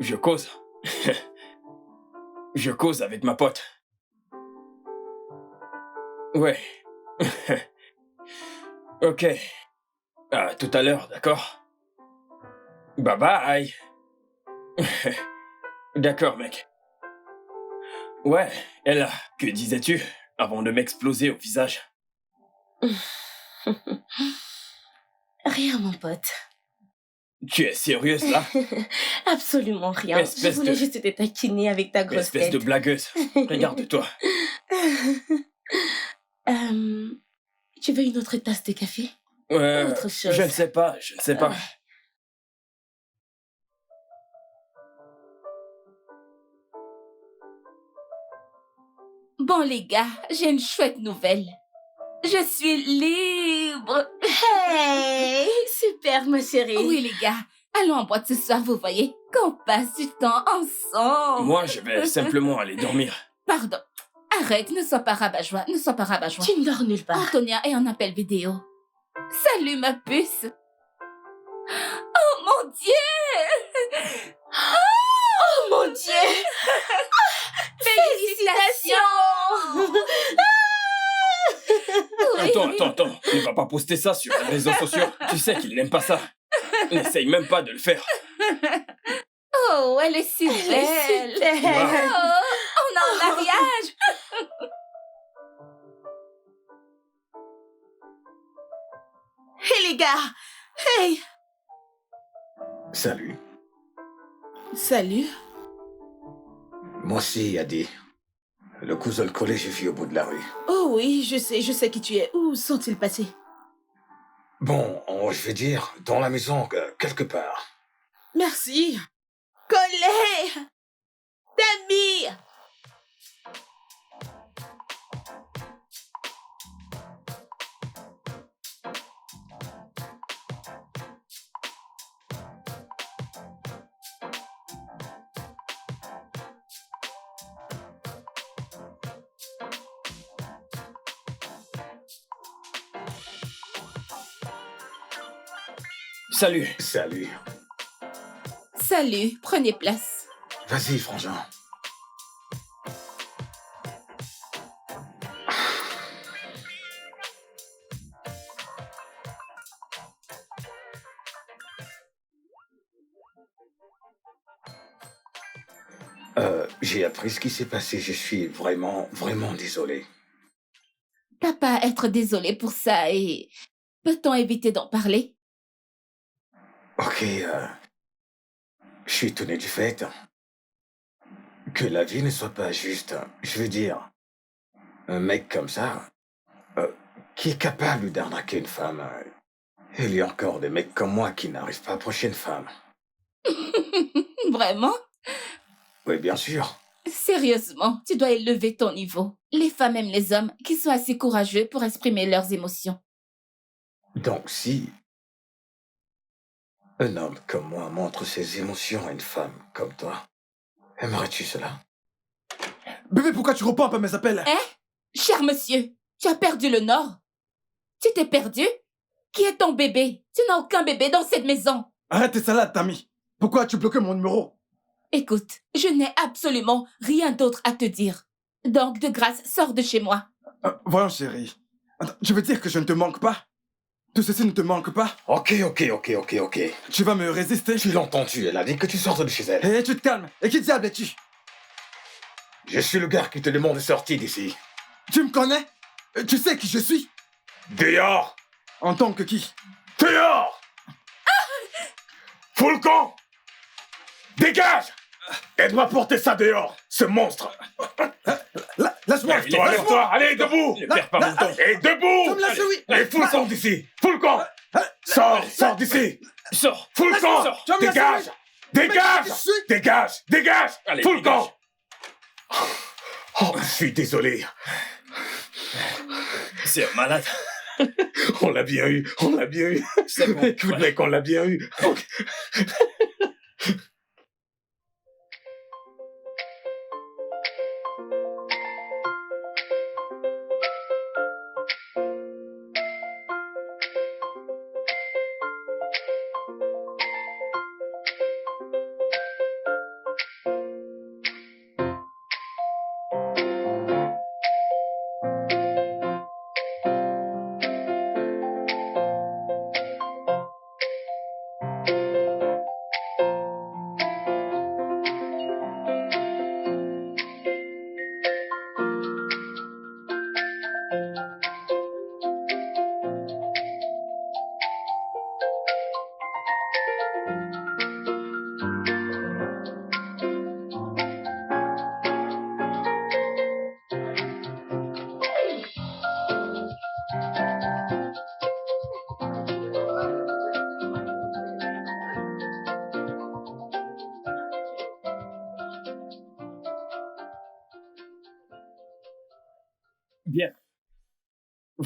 S1: Je cause. Je cause avec ma pote. Ouais. Ok. À tout à l'heure, d'accord? Bye bye. D'accord, mec. Ouais, Ella, que disais-tu avant de m'exploser au visage?
S4: Rien, mon pote.
S1: Tu es sérieuse là?
S4: Absolument rien.
S1: Espèce
S4: Je voulais
S1: de-
S4: juste te taquiner avec ta grosse
S1: Espèce de
S4: tête.
S1: blagueuse. Regarde-toi.
S4: Euh, tu veux une autre tasse de café? Autre chose.
S1: Je ne sais pas, je ne sais pas.
S3: Bon, les gars, j'ai une chouette nouvelle. Je suis libre.
S4: Hey, super, ma chérie.
S3: Oui, les gars, allons en boîte ce soir, vous voyez, qu'on passe du temps ensemble.
S1: Moi, je vais simplement aller dormir.
S3: Pardon. Arrête, ne sois pas rabat-joie, ne sois pas rabat-joie.
S4: Tu ne dors nulle part.
S3: Antonia est en appel vidéo. Salut, ma puce. Oh, mon Dieu!
S4: Oh mon Dieu!
S3: Félicitations! Oui.
S1: Attends. Ne va pas poster ça sur les réseaux sociaux. Tu sais qu'il n'aime pas ça. N'essaye même pas de le faire.
S3: Oh, elle est si belle!
S4: Super.
S3: Oh, on a un mariage!
S2: Hé les gars! Hey!
S7: Salut.
S2: Salut.
S7: Moi aussi, Yadi. Le cousin de collège vit au bout de la rue.
S2: Oh oui, je sais qui tu es. Où sont-ils passés?
S7: Bon, je vais dire, dans la maison, quelque part.
S2: Merci. Collet! Tammy!
S1: Salut.
S7: Salut.
S3: Salut, prenez place.
S7: Vas-y, frangin. J'ai appris ce qui s'est passé. Je suis vraiment désolé.
S3: T'as pas à être désolé pour ça et... Peut-on éviter d'en parler?
S7: Ok, je suis étonné du fait que la vie ne soit pas juste. Je veux dire, un mec comme ça, qui est capable d'arnaquer une femme. Il y a encore des mecs comme moi qui n'arrivent pas à approcher une femme.
S3: Vraiment?
S7: Oui, bien sûr.
S3: Sérieusement, tu dois élever ton niveau. Les femmes aiment les hommes qui sont assez courageux pour exprimer leurs émotions.
S7: Donc si un homme comme moi montre ses émotions à une femme comme toi, aimerais-tu cela?
S5: Bébé, pourquoi tu réponds pas à mes appels?
S3: Cher monsieur, tu as perdu le nord. Tu t'es perdu? Qui est ton bébé? Tu n'as aucun bébé dans cette maison.
S5: Arrête tes salades, Tammy. Pourquoi as-tu bloqué mon numéro?
S3: Écoute, je n'ai absolument rien d'autre à te dire. Donc, de grâce, sors de chez moi.
S5: Voyons, chérie. Attends, je veux dire que je ne te manque pas. Tout ceci ne te manque pas.
S7: Ok.
S5: Tu vas me résister.
S7: Tu l'as entendu, elle a dit que tu sortes de chez elle.
S5: Hé, tu te calmes. Et qui diable es-tu?
S7: Je suis le gars qui te demande de sortir d'ici.
S5: Tu me connais? Tu sais qui je suis?
S7: Dehors!
S5: En tant que qui?
S7: Dehors! Fous le camp! Dégage! Aide-moi à porter ça dehors, ce monstre!
S5: Laisse-moi.
S7: Lève-toi, allez, debout!
S1: Ne perds pas mon temps.
S7: Et
S5: Tu
S7: debout!
S5: me lâches, oui.
S7: Et fous le camp d'ici! Fous le camp! Sors d'ici!
S1: Sors.
S7: Fous le camp!
S1: Sors.
S5: Tu vas me lâcher,
S7: Dégage! Dégage!
S5: Mais qui suis?
S7: Dégage!
S1: Allez,
S7: Fous le
S1: dégage.
S7: camp! Oh, je suis désolé.
S1: C'est un malade.
S7: On l'a bien eu.
S1: C'est bon.
S7: Écoute,
S1: Ouais.
S7: mec, on l'a bien eu.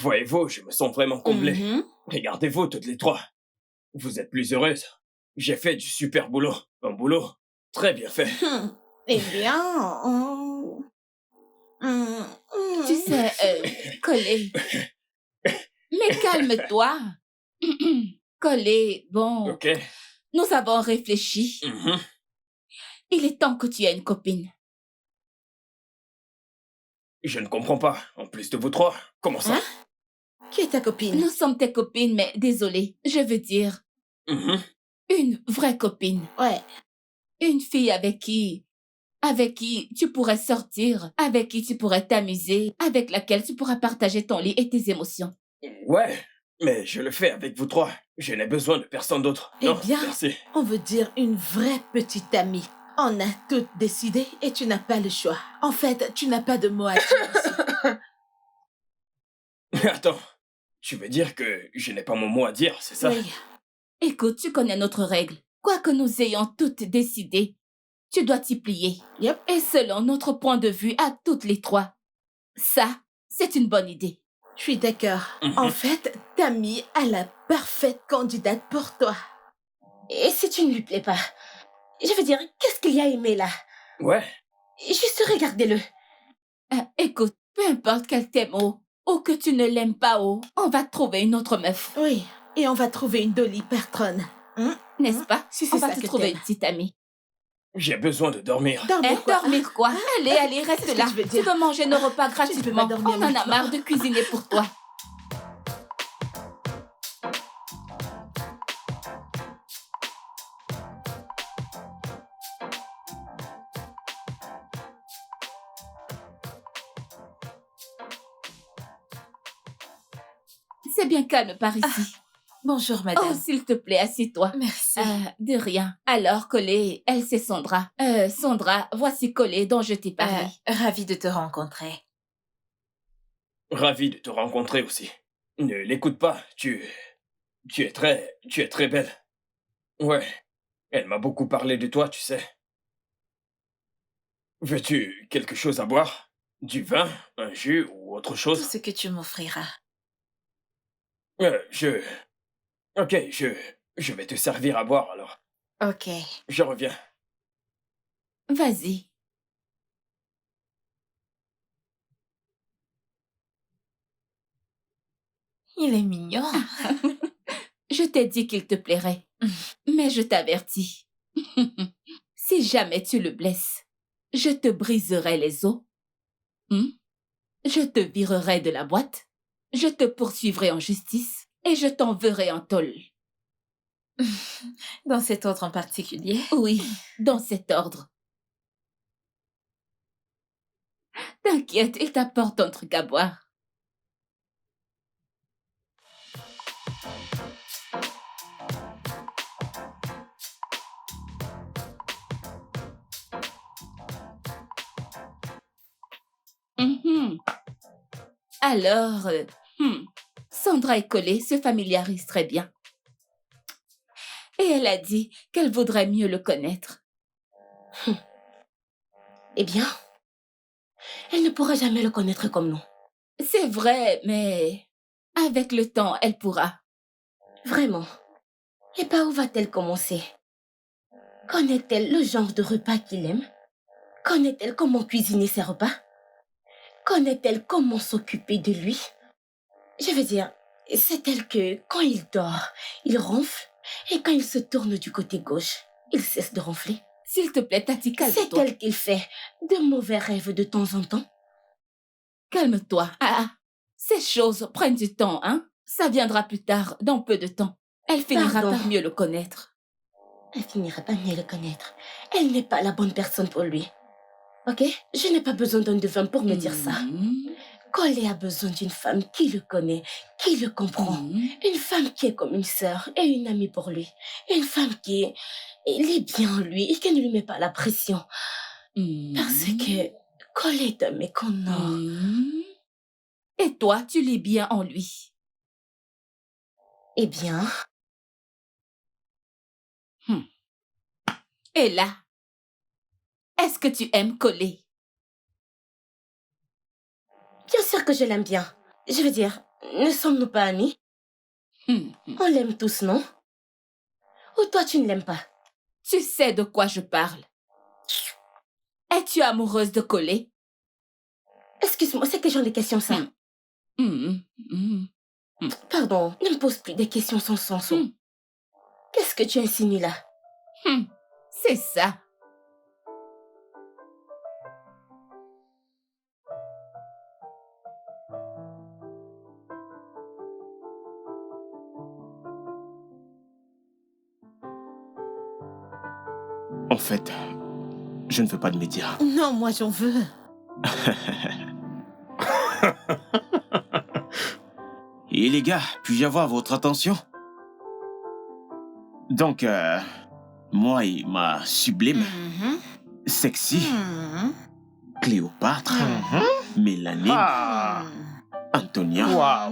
S1: Voyez-vous, je me sens vraiment comblé.
S2: Mhm.
S1: Regardez-vous toutes les trois. Vous êtes plus heureuses. J'ai fait du super boulot. Un boulot très bien fait.
S2: Eh bien...
S3: Tu sais, Collé. Mais calme-toi. Collé, bon,
S1: Ok.
S3: nous avons réfléchi.
S1: Mhm.
S3: Il est temps que tu aies une copine.
S1: Je ne comprends pas. En plus de vous trois, comment ça?
S2: Hein? Qui est ta copine?
S3: Nous sommes tes copines, mais désolé, je veux dire
S1: Mhm.
S3: une vraie copine.
S2: Ouais.
S3: Une fille avec qui tu pourrais sortir, avec qui tu pourrais t'amuser, avec laquelle tu pourras partager ton lit et tes émotions.
S1: Ouais, mais je le fais avec vous trois. Je n'ai besoin de personne d'autre.
S2: Eh
S1: Non,
S2: bien,
S1: merci.
S2: on veut dire une vraie petite amie. On a toutes décidé et tu n'as pas le choix. En fait, tu n'as pas de mot à dire ici.
S1: Attends, tu veux dire que je n'ai pas mon mot à dire, c'est ça?
S2: Oui.
S3: Écoute, tu connais notre règle. Quoi que nous ayons toutes décidé, tu dois t'y plier.
S2: Yep.
S3: Et selon notre point de vue à toutes les trois, ça, c'est une bonne idée.
S2: Je suis d'accord.
S1: Mhm.
S2: En fait, Tammy a la parfaite candidate pour toi.
S4: Et si tu ne lui plais pas? Je veux dire, qu'est-ce qu'il y a aimé là?
S1: Ouais,
S4: Juste regardez-le.
S3: Écoute, peu importe qu'elle t'aime ou que tu ne l'aimes pas on va te trouver une autre meuf.
S2: Oui. Et on va trouver une Dolly patronne.
S3: N'est-ce pas?
S2: Si c'est
S3: On va
S2: ça
S3: te
S2: que
S3: trouver
S2: t'aimes.
S3: une petite amie.
S1: j'ai besoin de dormir.
S2: Dormir quoi?
S3: Dormir quoi? Allez, reste
S2: Qu'est-ce que
S3: là.
S2: tu veux
S3: Tu
S2: dire?
S3: veux manger nos repas
S2: peux pas
S3: gratuitement.
S2: dormir
S3: On en a
S2: maintenant.
S3: marre de cuisiner pour toi. C'est bien calme par ici.
S9: Bonjour,
S3: Oh,
S9: madame.
S3: s'il te plaît, assieds-toi.
S9: Merci.
S3: De rien. Alors, Collé, elle, c'est Sandra. Sandra, voici Collé dont je t'ai parlé.
S9: Ravie de te rencontrer.
S1: Ravi de te rencontrer aussi. Ne l'écoute pas, tu es très belle. Ouais, elle m'a beaucoup parlé de toi, tu sais. Veux-tu quelque chose à boire? Du vin, un jus ou autre
S9: Tout
S1: chose?
S9: ce que tu m'offriras.
S1: Ok, je vais te servir à boire alors.
S9: Ok.
S1: Je reviens.
S3: Vas-y.
S9: Il est mignon.
S3: Je t'ai dit qu'il te plairait. Mais je t'avertis. Si jamais tu le blesses, je te briserai les os. Je te virerai de la boîte. Je te poursuivrai en justice. Et je t'enverrai en tôle.
S9: Dans cet ordre en particulier.
S3: Oui, dans cet ordre. T'inquiète, il t'apporte un truc à boire. Alors, Sandra et Collé se familiarisent très bien. Et elle a dit qu'elle voudrait mieux le connaître.
S4: Eh bien, elle ne pourra jamais le connaître comme nous.
S3: C'est vrai, mais avec le temps, elle pourra.
S4: Vraiment. Et par où va-t-elle commencer? Connaît-elle le genre de repas qu'il aime? Connaît-elle comment cuisiner ses repas? Connaît-elle comment s'occuper de lui? Je veux dire, sait-elle que quand il dort, il ronfle et quand il se tourne du côté gauche, il cesse de ronfler?
S3: S'il te plaît, Tati, calme-toi.
S4: Sait-elle qu'il fait de mauvais rêves de temps en temps?
S3: Calme-toi. Ces choses prennent du temps, hein? Ça viendra plus tard, dans peu de temps. Elle finira
S4: Pardon.
S3: par mieux le connaître.
S4: Elle finira par mieux le connaître. Elle n'est pas la bonne personne pour lui. Ok? Je n'ai pas besoin d'un devin pour me dire ça. Collé a besoin d'une femme qui le connaît, qui le comprend. Une femme qui est comme une sœur et une amie pour lui. Une femme qui lit bien en lui et qui ne lui met pas la pression. Parce que Collé est un méconnaissant.
S3: Et toi, tu lis bien en lui.
S4: Eh bien,
S3: Et là, est-ce que tu aimes Collé?
S4: bien sûr que je l'aime bien. Je veux dire, Ne sommes-nous pas amis? On l'aime tous, non? Ou toi, tu ne l'aimes pas?
S3: Tu sais de quoi je parle. Es-tu amoureuse de Collé?
S4: Excuse-moi, c'est quel genre de questions, ça? Pardon, ne me pose plus des questions sans sens. Qu'est-ce que tu insinues là?
S3: C'est ça.
S6: En fait, je ne veux pas de médias.
S2: Non, moi j'en veux.
S6: Et les gars, puis-je avoir votre attention? Donc, moi et ma sublime, sexy, Cléopâtre, Mélanie, Antonia,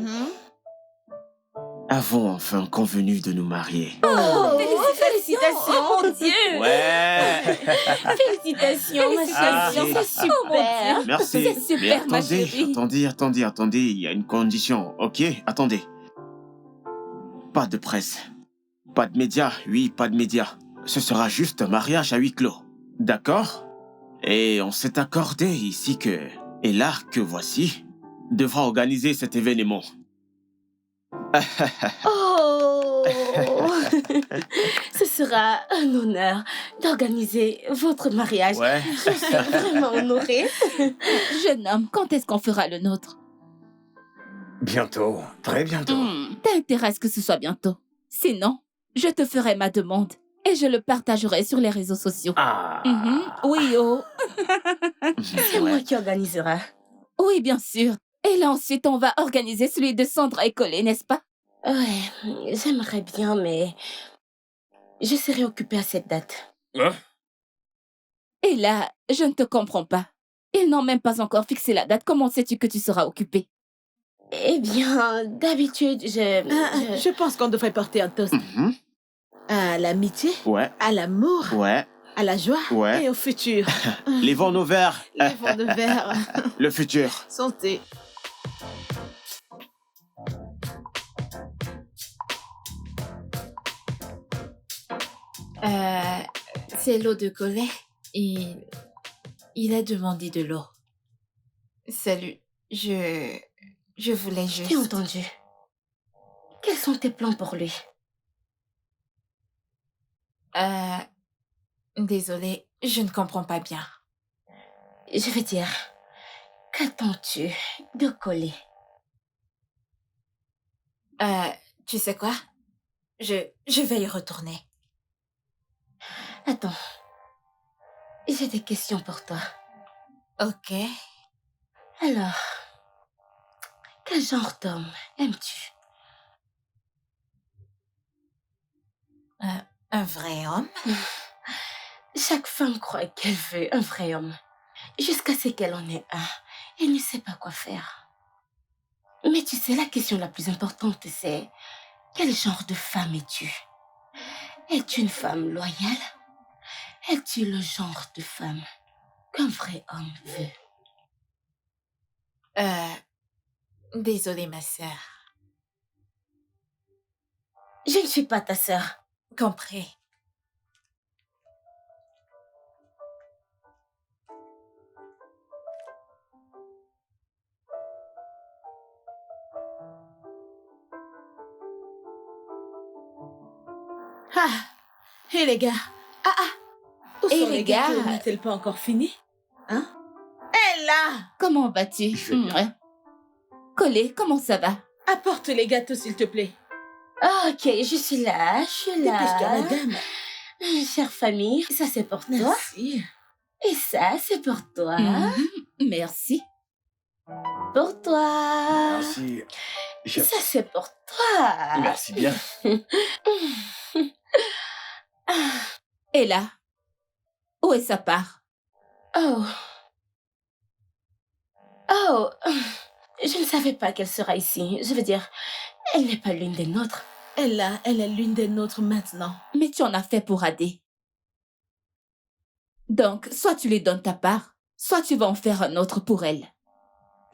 S6: avons enfin convenu de nous marier.
S4: Oh, félicitations, mon Dieu!
S6: Ouais.
S4: Félicitations, ma chérie, c'est super!
S6: Merci.
S3: C'est super,
S6: Mais
S3: ma chérie.
S6: attendez, il y a une condition, ok? Attendez. Pas de presse. Pas de médias, oui, pas de médias. Ce sera juste un mariage à huis clos. D'accord? Et on s'est accordé ici que Ella, que voici, devra organiser cet événement.
S4: Oh! Ce sera un honneur d'organiser votre mariage.
S6: Ouais.
S4: Je suis vraiment honorée.
S3: Jeune homme, quand est-ce qu'on fera le nôtre?
S7: Bientôt, très bientôt.
S3: T'as intérêt à ce que ce soit bientôt. Sinon, je te ferai ma demande et je le partagerai sur les réseaux sociaux. Oui, oh.
S4: C'est moi qui organisera.
S3: Oui, bien sûr. Et là, ensuite, on va organiser celui de Sandra et Collé, n'est-ce pas?
S4: Ouais, j'aimerais bien, mais je serai occupée à cette date.
S1: Hein?
S3: Et là, je ne te comprends pas. Ils n'ont même pas encore fixé la date. Comment sais-tu que tu seras occupée?
S4: Eh bien, d'habitude,
S2: Je pense qu'on devrait porter un toast à l'amitié,
S6: Ouais.
S2: à l'amour,
S6: Ouais.
S2: à la joie
S6: Ouais.
S2: et au futur.
S6: Lèvons nos verres.
S2: Lèvons de verre.
S6: Le futur.
S2: Santé.
S9: C'est l'eau de Collé. Il a demandé de l'eau. Salut, je voulais juste...
S4: J'ai entendu. Quels sont tes plans pour lui?
S9: Désolée, je ne comprends pas bien.
S4: Je veux dire, qu'attends-tu de Collé?
S9: Tu sais quoi? Je vais y retourner.
S4: Attends. J'ai des questions pour toi.
S9: Ok.
S4: Alors, quel genre d'homme aimes-tu?
S9: Un vrai homme?
S4: Chaque femme croit qu'elle veut un vrai homme. Jusqu'à ce qu'elle en ait un. Elle ne sait pas quoi faire. Mais tu sais, la question la plus importante, c'est... Quel genre de femme es-tu? Es-tu une femme loyale? Es-tu le genre de femme qu'un vrai homme veut?
S9: Désolée, ma sœur.
S4: Je ne suis pas ta sœur.
S9: Compris.
S2: Et les gars? Où
S3: Et
S2: sont
S3: les
S2: les
S3: gars?
S2: gars? N'est-elle pas encore finie? Hein? Ella!
S3: Comment vas-tu?
S7: Je vais bien.
S3: Collé, comment ça va?
S2: Apporte les gâteaux, s'il te plaît.
S4: Ok, je suis là,
S2: Dépêche-toi, madame.
S4: Chère famille, ça c'est pour toi.
S2: Merci.
S4: Et ça c'est pour toi.
S3: Merci.
S4: Pour toi.
S1: Merci.
S4: Ça c'est pour toi.
S1: Merci bien.
S3: Et là? Où est sa part?
S4: Oh. Oh. Je ne savais pas qu'elle sera ici. Je veux dire, elle n'est pas l'une des nôtres.
S2: Ella, elle est l'une des nôtres maintenant.
S3: Mais tu en as fait pour Adé. Donc, soit tu lui donnes ta part, soit tu vas en faire un autre pour elle.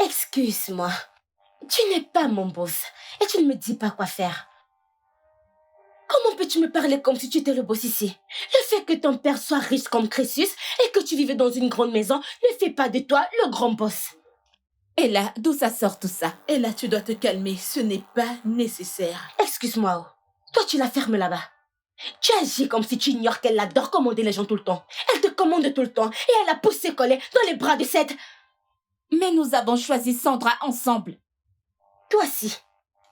S4: Excuse-moi. Tu n'es pas mon boss et tu ne me dis pas quoi faire. Comment peux-tu me parler comme si tu étais le boss ici? Le fait que ton père soit riche comme Crésus et que tu vivais dans une grande maison ne fait pas de toi le grand boss.
S3: Et là, d'où ça sort tout ça?
S2: Et là, tu dois te calmer. Ce n'est pas nécessaire.
S4: Excuse-moi, oh. Toi tu la fermes là-bas. Tu agis comme si tu ignores qu'elle adore commander les gens tout le temps. Elle te commande tout le temps et elle a poussé Collet dans les bras de Seth.
S3: Mais nous avons choisi Sandra ensemble.
S4: Toi aussi,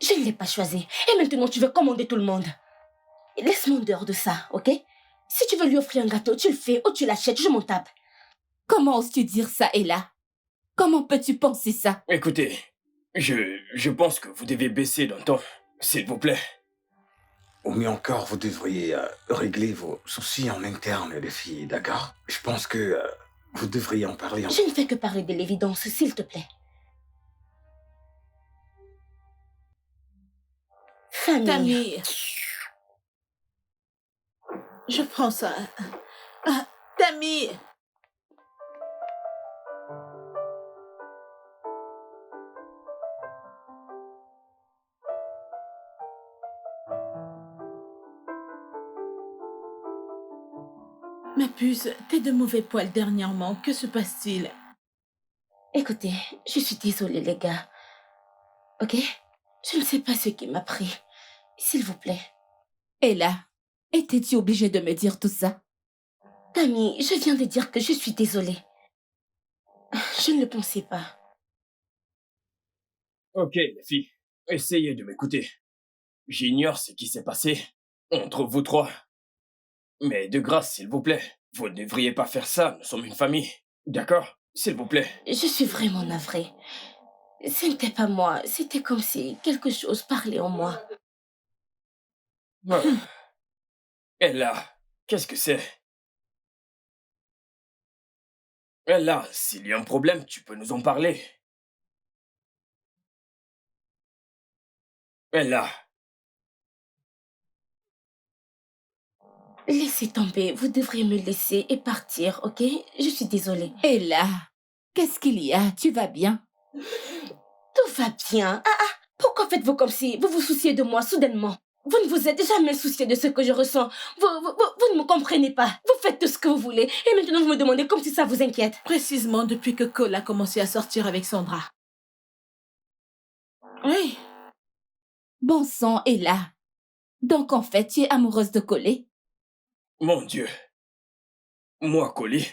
S4: je ne l'ai pas choisi. Et maintenant tu veux commander tout le monde. Laisse-moi en dehors de ça, ok? Si tu veux lui offrir un gâteau, tu le fais ou tu l'achètes, je m'en tape.
S3: Comment oses-tu dire ça, Ella? Comment peux-tu penser ça?
S1: Écoutez, je pense que vous devez baisser d'un ton, s'il vous plaît.
S7: Ou mieux encore, vous devriez régler vos soucis en interne, les filles, d'accord? Je pense que vous devriez en parler.
S4: Je ne fais que parler de l'évidence, s'il te plaît. Famille.
S2: Tammy. Je prends ça. Ah, Tammy. Ma puce, t'es de mauvais poil dernièrement. Que se passe-t-il?
S4: Écoutez, je suis désolée, les gars. Ok? Je ne sais pas ce qui m'a pris. S'il vous plaît.
S3: Ella, étais-tu obligée de me dire tout ça?
S4: Tammy, je viens de dire que je suis désolée. Je ne le pensais pas.
S1: Ok, les filles, essayez de m'écouter. J'ignore ce qui s'est passé entre vous trois. Mais de grâce, s'il vous plaît, vous ne devriez pas faire ça, nous sommes une famille. D'accord? S'il vous plaît.
S4: Je suis vraiment navrée. Ce n'était pas moi, c'était comme si quelque chose parlait en moi.
S1: Ah. Ella, qu'est-ce que c'est? Ella, s'il y a un problème, tu peux nous en parler. Ella.
S4: Laissez tomber, vous devriez me laisser et partir, ok? Je suis désolée.
S3: Ella, qu'est-ce qu'il y a? Tu vas bien?
S4: Tout va bien. Pourquoi faites-vous comme si vous vous souciez de moi soudainement? Vous ne vous êtes jamais soucié de ce que je ressens. Vous ne me comprenez pas. Vous faites tout ce que vous voulez. Et maintenant, vous me demandez comme si ça vous inquiète.
S2: Précisément depuis que Cole a commencé à sortir avec Sandra. Oui.
S3: Bon sang, Ella. Donc en fait, tu es amoureuse de Collet?
S1: Mon Dieu. Moi, Collie.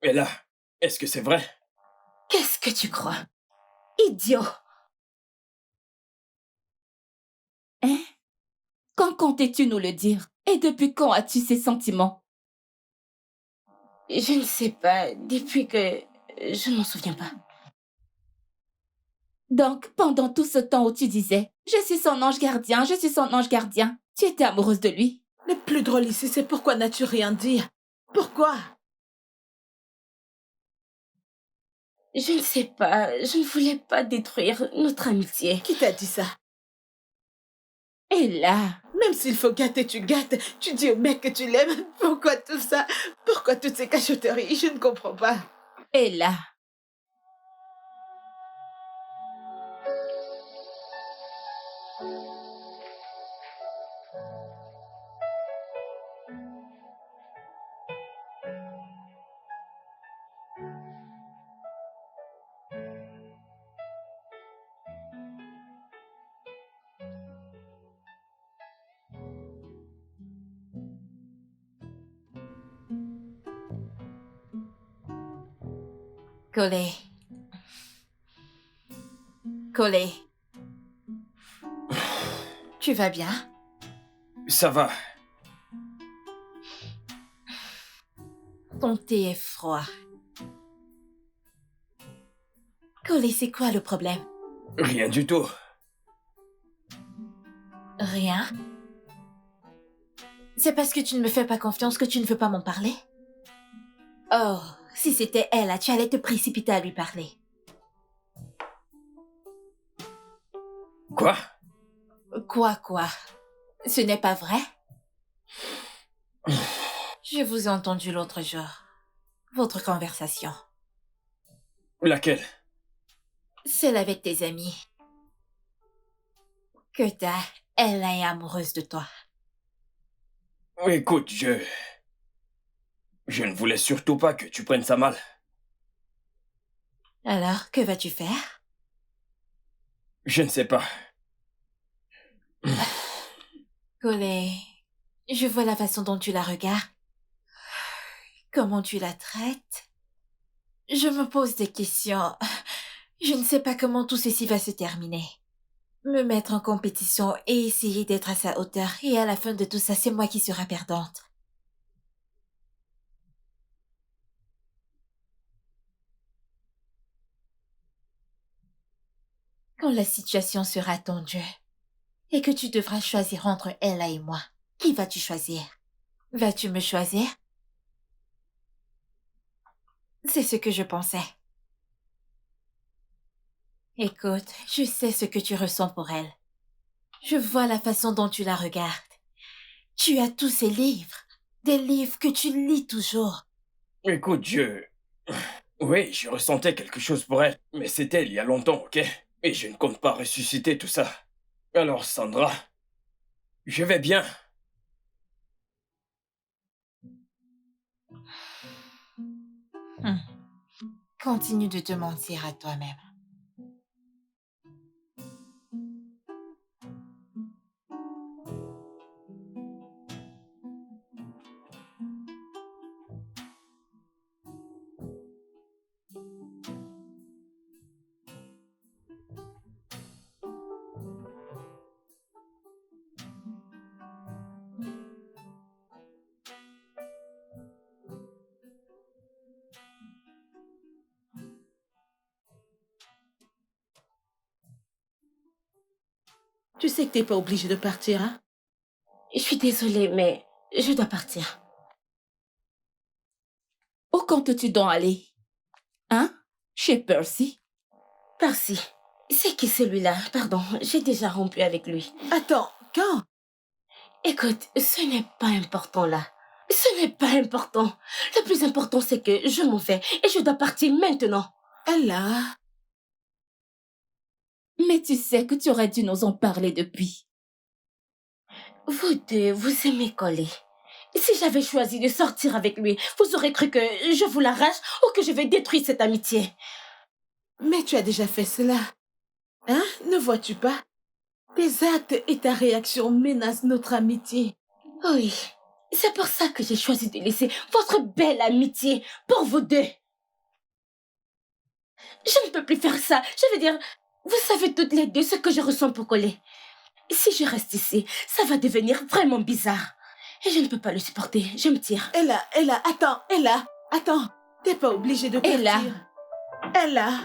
S1: Ella, est-ce que c'est vrai?
S4: Qu'est-ce que tu crois? Idiot!
S3: Hein? Quand comptais-tu nous le dire? Et depuis quand as-tu ces sentiments?
S4: Je ne sais pas. Depuis que... Je ne m'en souviens pas.
S3: Donc, pendant tout ce temps où tu disais « Je suis son ange gardien, je suis son ange gardien », tu étais amoureuse de lui?
S2: Le plus drôle ici, c'est pourquoi n'as-tu rien dit? Pourquoi?
S4: Je ne sais pas. Je ne voulais pas détruire notre amitié.
S2: Qui t'a dit ça?
S3: Ella,
S2: Même s'il faut gâter, tu gâtes. Tu dis au mec que tu l'aimes. Pourquoi tout ça? Pourquoi toutes ces cachotteries? Je ne comprends pas.
S3: Ella.
S9: Collet. Collet. Tu vas bien?
S1: Ça va.
S9: Ton thé est froid. Collet, c'est quoi le problème?
S1: Rien du tout.
S9: Rien? C'est parce que tu ne me fais pas confiance que tu ne veux pas m'en parler? Oh, si c'était elle, tu allais te précipiter à lui parler.
S1: Quoi?
S9: Quoi? Ce n'est pas vrai? Je vous ai entendu l'autre jour. Votre conversation.
S1: Laquelle?
S9: seule avec tes amis. Que elle est amoureuse de toi.
S1: Écoute, je ne voulais surtout pas que tu prennes ça mal.
S9: Alors, que vas-tu faire?
S1: Je ne sais pas.
S9: Collet, je vois la façon dont tu la regardes. Comment tu la traites. Je me pose des questions. Je ne sais pas comment tout ceci va se terminer. Me mettre en compétition et essayer d'être à sa hauteur. Et à la fin de tout ça, c'est moi qui serai perdante. Quand la situation sera tendue et que tu devras choisir entre Ella et moi, qui vas-tu choisir? Vas-tu me choisir? C'est ce que je pensais. Écoute, je sais ce que tu ressens pour elle. Je vois la façon dont tu la regardes. Tu as tous ces livres, des livres que tu lis toujours.
S1: Écoute, oui, je ressentais quelque chose pour elle, mais c'était il y a longtemps, ok? Et je ne compte pas ressusciter tout ça. Alors, Sandra, je vais bien.
S9: Continue de te mentir à toi-même.
S2: Tu sais que t'es pas obligé de partir, hein?
S4: Je suis désolée, mais je dois partir.
S3: Où comptes-tu donc aller? Hein? Chez Percy?
S4: Percy, c'est qui celui-là? Pardon, j'ai déjà rompu avec lui.
S2: Attends, quand?
S4: Écoute, ce n'est pas important là. Ce n'est pas important. Le plus important, c'est que je m'en vais et je dois partir maintenant.
S2: Ella.
S3: Mais tu sais que tu aurais dû nous en parler depuis.
S4: Vous deux, vous aimez coller. Si j'avais choisi de sortir avec lui, vous aurez cru que je vous l'arrache ou que je vais détruire cette amitié.
S2: Mais tu as déjà fait cela. Hein? Ne vois-tu pas? Tes actes et ta réaction menacent notre amitié.
S4: Oui, c'est pour ça que j'ai choisi de laisser votre belle amitié pour vous deux. Je ne peux plus faire ça. Je veux dire, vous savez toutes les deux ce que je ressens pour coller. Si je reste ici, ça va devenir vraiment bizarre. Et je ne peux pas le supporter. Je me tire.
S2: Ella, attends. T'es pas obligée de partir. Ella.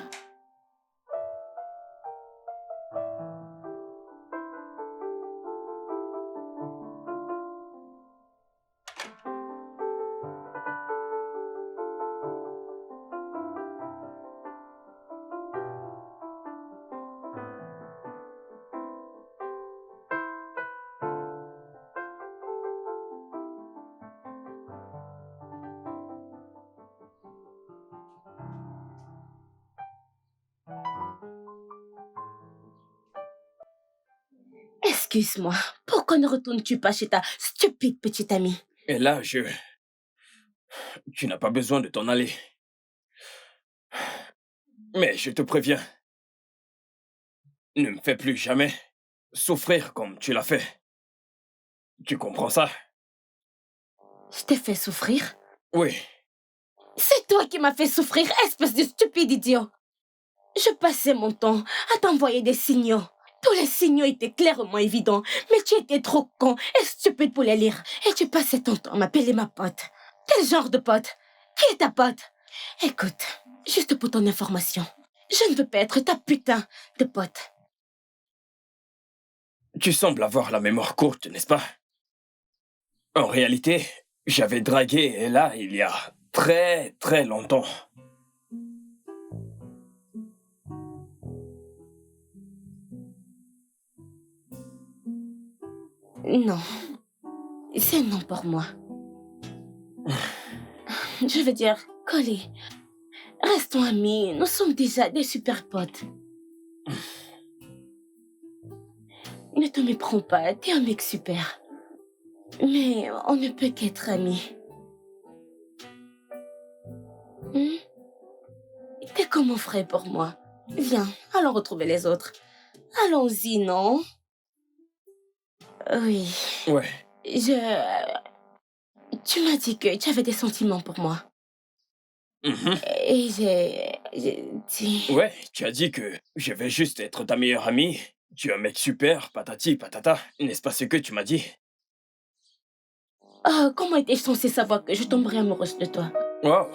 S4: Excuse-moi. Pourquoi ne retournes-tu pas chez ta stupide petite amie?
S1: Et là, tu n'as pas besoin de t'en aller. Mais je te préviens, ne me fais plus jamais souffrir comme tu l'as fait. Tu comprends ça?
S4: Je t'ai fait souffrir?
S1: Oui.
S4: C'est toi qui m'as fait souffrir, espèce de stupide idiot. Je passais mon temps à t'envoyer des signaux. Tous les signaux étaient clairement évidents, mais tu étais trop con et stupide pour les lire. Et tu passais ton temps à m'appeler ma pote. Quel genre de pote? Qui est ta pote? Écoute, juste pour ton information, je ne veux pas être ta putain de pote.
S1: Tu sembles avoir la mémoire courte, n'est-ce pas? En réalité, j'avais dragué Ella il y a très très longtemps.
S4: Non, c'est non pour moi. Je veux dire, Collie, restons amis, nous sommes déjà des super potes. ne te méprends pas, t'es un mec super. Mais on ne peut qu'être amis. T'es comme mon frère pour moi. Viens, allons retrouver les autres. Allons-y, non? Oui.
S1: Ouais.
S4: Tu m'as dit que tu avais des sentiments pour moi. Et j'ai dit...
S1: Ouais, tu as dit que je vais juste être ta meilleure amie. Tu es un mec super, patati patata. N'est-ce pas ce que tu m'as dit?
S4: Oh, comment étais-je censée savoir que je tomberais amoureuse de toi?
S1: Wow.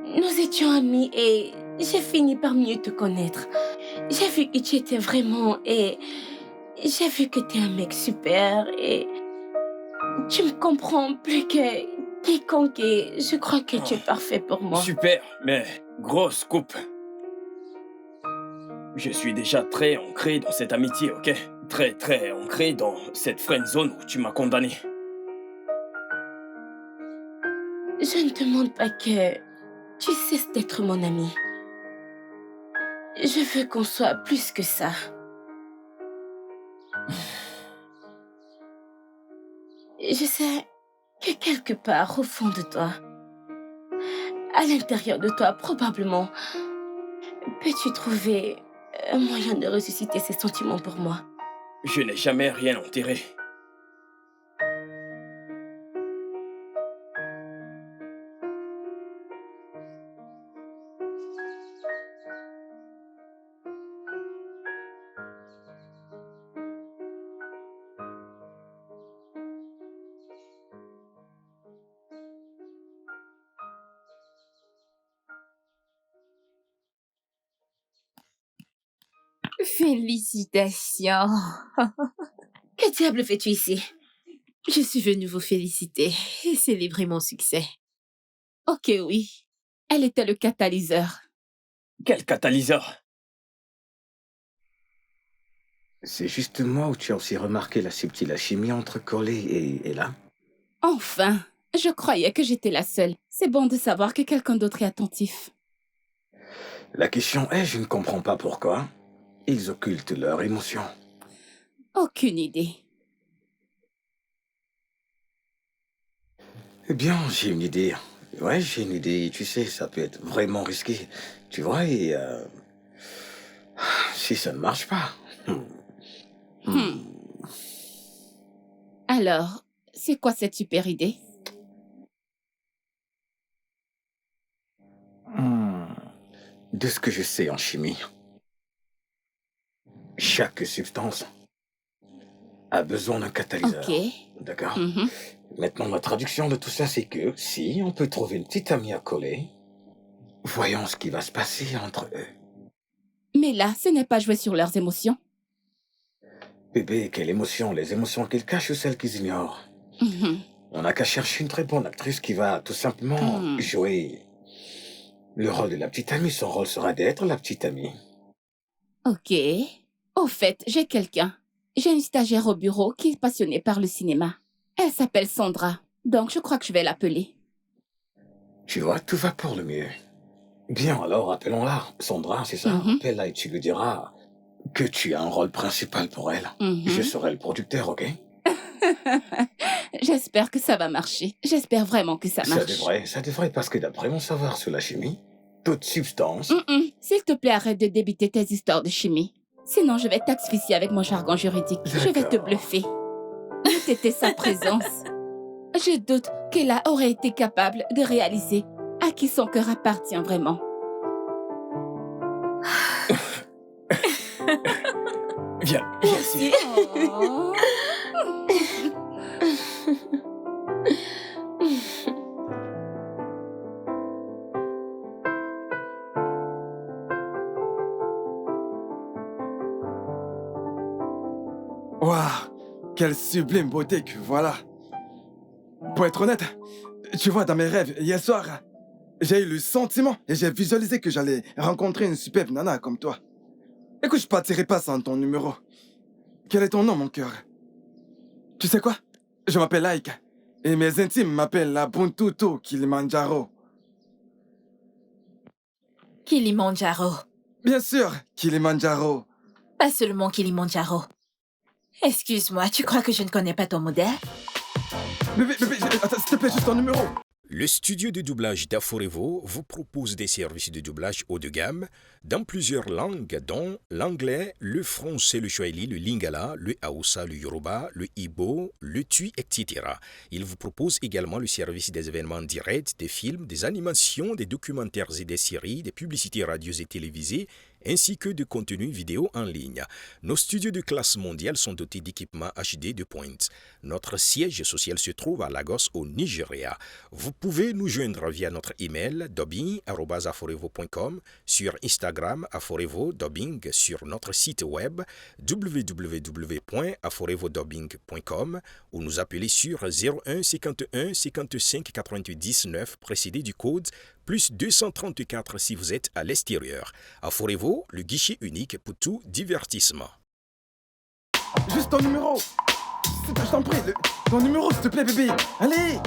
S4: Nous étions amis et j'ai fini par mieux te connaître. J'ai vu que tu étais vraiment et j'ai vu que tu es un mec super et tu me comprends plus que quiconque et je crois que tu es parfait pour moi.
S1: Super, mais grosse coupe. Je suis déjà très ancré dans cette amitié, ok? Très, très ancré dans cette friend zone où tu m'as condamné.
S4: Je ne te demande pas que tu cesses d'être mon ami. Je veux qu'on soit plus que ça. Je sais que quelque part au fond de toi, à l'intérieur de toi, probablement, peux-tu trouver un moyen de ressusciter ces sentiments pour moi?
S1: Je n'ai jamais rien enterré.
S3: Félicitations.
S4: Que diable fais-tu ici?
S2: Je suis venue vous féliciter et célébrer mon succès.
S3: Ok, oui. Elle était le catalyseur.
S1: Quel catalyseur?
S7: C'est justement où tu as aussi remarqué la subtile alchimie entre Coley et Ella.
S3: Enfin, je croyais que j'étais la seule. C'est bon de savoir que quelqu'un d'autre est attentif.
S7: La question est, je ne comprends pas pourquoi ils occultent leurs émotions.
S3: Aucune idée.
S7: Eh bien, j'ai une idée. Ouais, j'ai une idée. Tu sais, ça peut être vraiment risqué. Tu vois, et si ça ne marche pas...
S3: Alors, c'est quoi cette super idée?
S7: De ce que je sais en chimie, chaque substance a besoin d'un catalyseur.
S3: Ok.
S7: D'accord. Maintenant, la traduction de tout ça, c'est que si on peut trouver une petite amie à coller, voyons ce qui va se passer entre eux.
S3: Mais là, ce n'est pas jouer sur leurs émotions.
S7: Bébé, quelle émotion? Les émotions qu'ils cachent ou celles qu'ils ignorent? On n'a qu'à chercher une très bonne actrice qui va tout simplement jouer le rôle de la petite amie. Son rôle sera d'être la petite amie.
S3: Ok. Au fait, j'ai quelqu'un. J'ai une stagiaire au bureau qui est passionnée par le cinéma. Elle s'appelle Sandra. Donc, je crois que je vais l'appeler.
S7: Tu vois, tout va pour le mieux. Bien, alors appelons-la. Sandra, c'est ça? Appelle-la et tu lui diras que tu as un rôle principal pour elle. Je serai le producteur, ok?
S3: J'espère que ça va marcher. J'espère vraiment que ça marche.
S7: Ça devrait, parce que d'après mon savoir sur la chimie, toute substance...
S3: S'il te plaît, arrête de débiter tes histoires de chimie. Sinon, je vais t'asphyxier avec mon jargon juridique. Je vais te bluffer. Ne t'étais sa présence. Je doute qu'elle aurait été capable de réaliser à qui son cœur appartient vraiment.
S1: Viens, ici.
S3: Oh.
S5: Waouh, quelle sublime beauté que voilà. Pour être honnête, tu vois, dans mes rêves, hier soir, j'ai eu le sentiment et j'ai visualisé que j'allais rencontrer une superbe nana comme toi. Écoute, je partirai pas sans ton numéro. Quel est ton nom, mon cœur? Tu sais quoi? Je m'appelle Ike et mes intimes m'appellent la Buntutu Kilimanjaro.
S9: Kilimanjaro.
S5: Bien sûr, Kilimanjaro.
S9: Pas seulement Kilimanjaro. Excuse-moi, tu crois que je ne connais pas ton modèle?
S5: Bébé, attends, s'il te plaît, juste ton numéro.
S10: Le studio de doublage d'Aforevo vous propose des services de doublage haut de gamme dans plusieurs langues, dont l'anglais, le français, le swahili, le lingala, le hausa, le yoruba, le igbo, le tui, etc. Il vous propose également le service des événements directs, des films, des animations, des documentaires et des séries, des publicités radio et télévisées, ainsi que de contenus vidéo en ligne. Nos studios de classe mondiale sont dotés d'équipements HD de pointe. Notre siège social se trouve à Lagos, au Nigeria. Vous pouvez nous joindre via notre email dubbing@aforevo.com, sur Instagram Aforevo Dubbing, sur notre site web www.aforevodubbing.com ou nous appeler sur 01 51 55 88 19 précédé du code plus 234 si vous êtes à l'extérieur. Aforevo, le guichet unique pour tout divertissement.
S5: Juste ton numéro. Je t'en prie, ton numéro, s'il te plaît, bébé. Allez.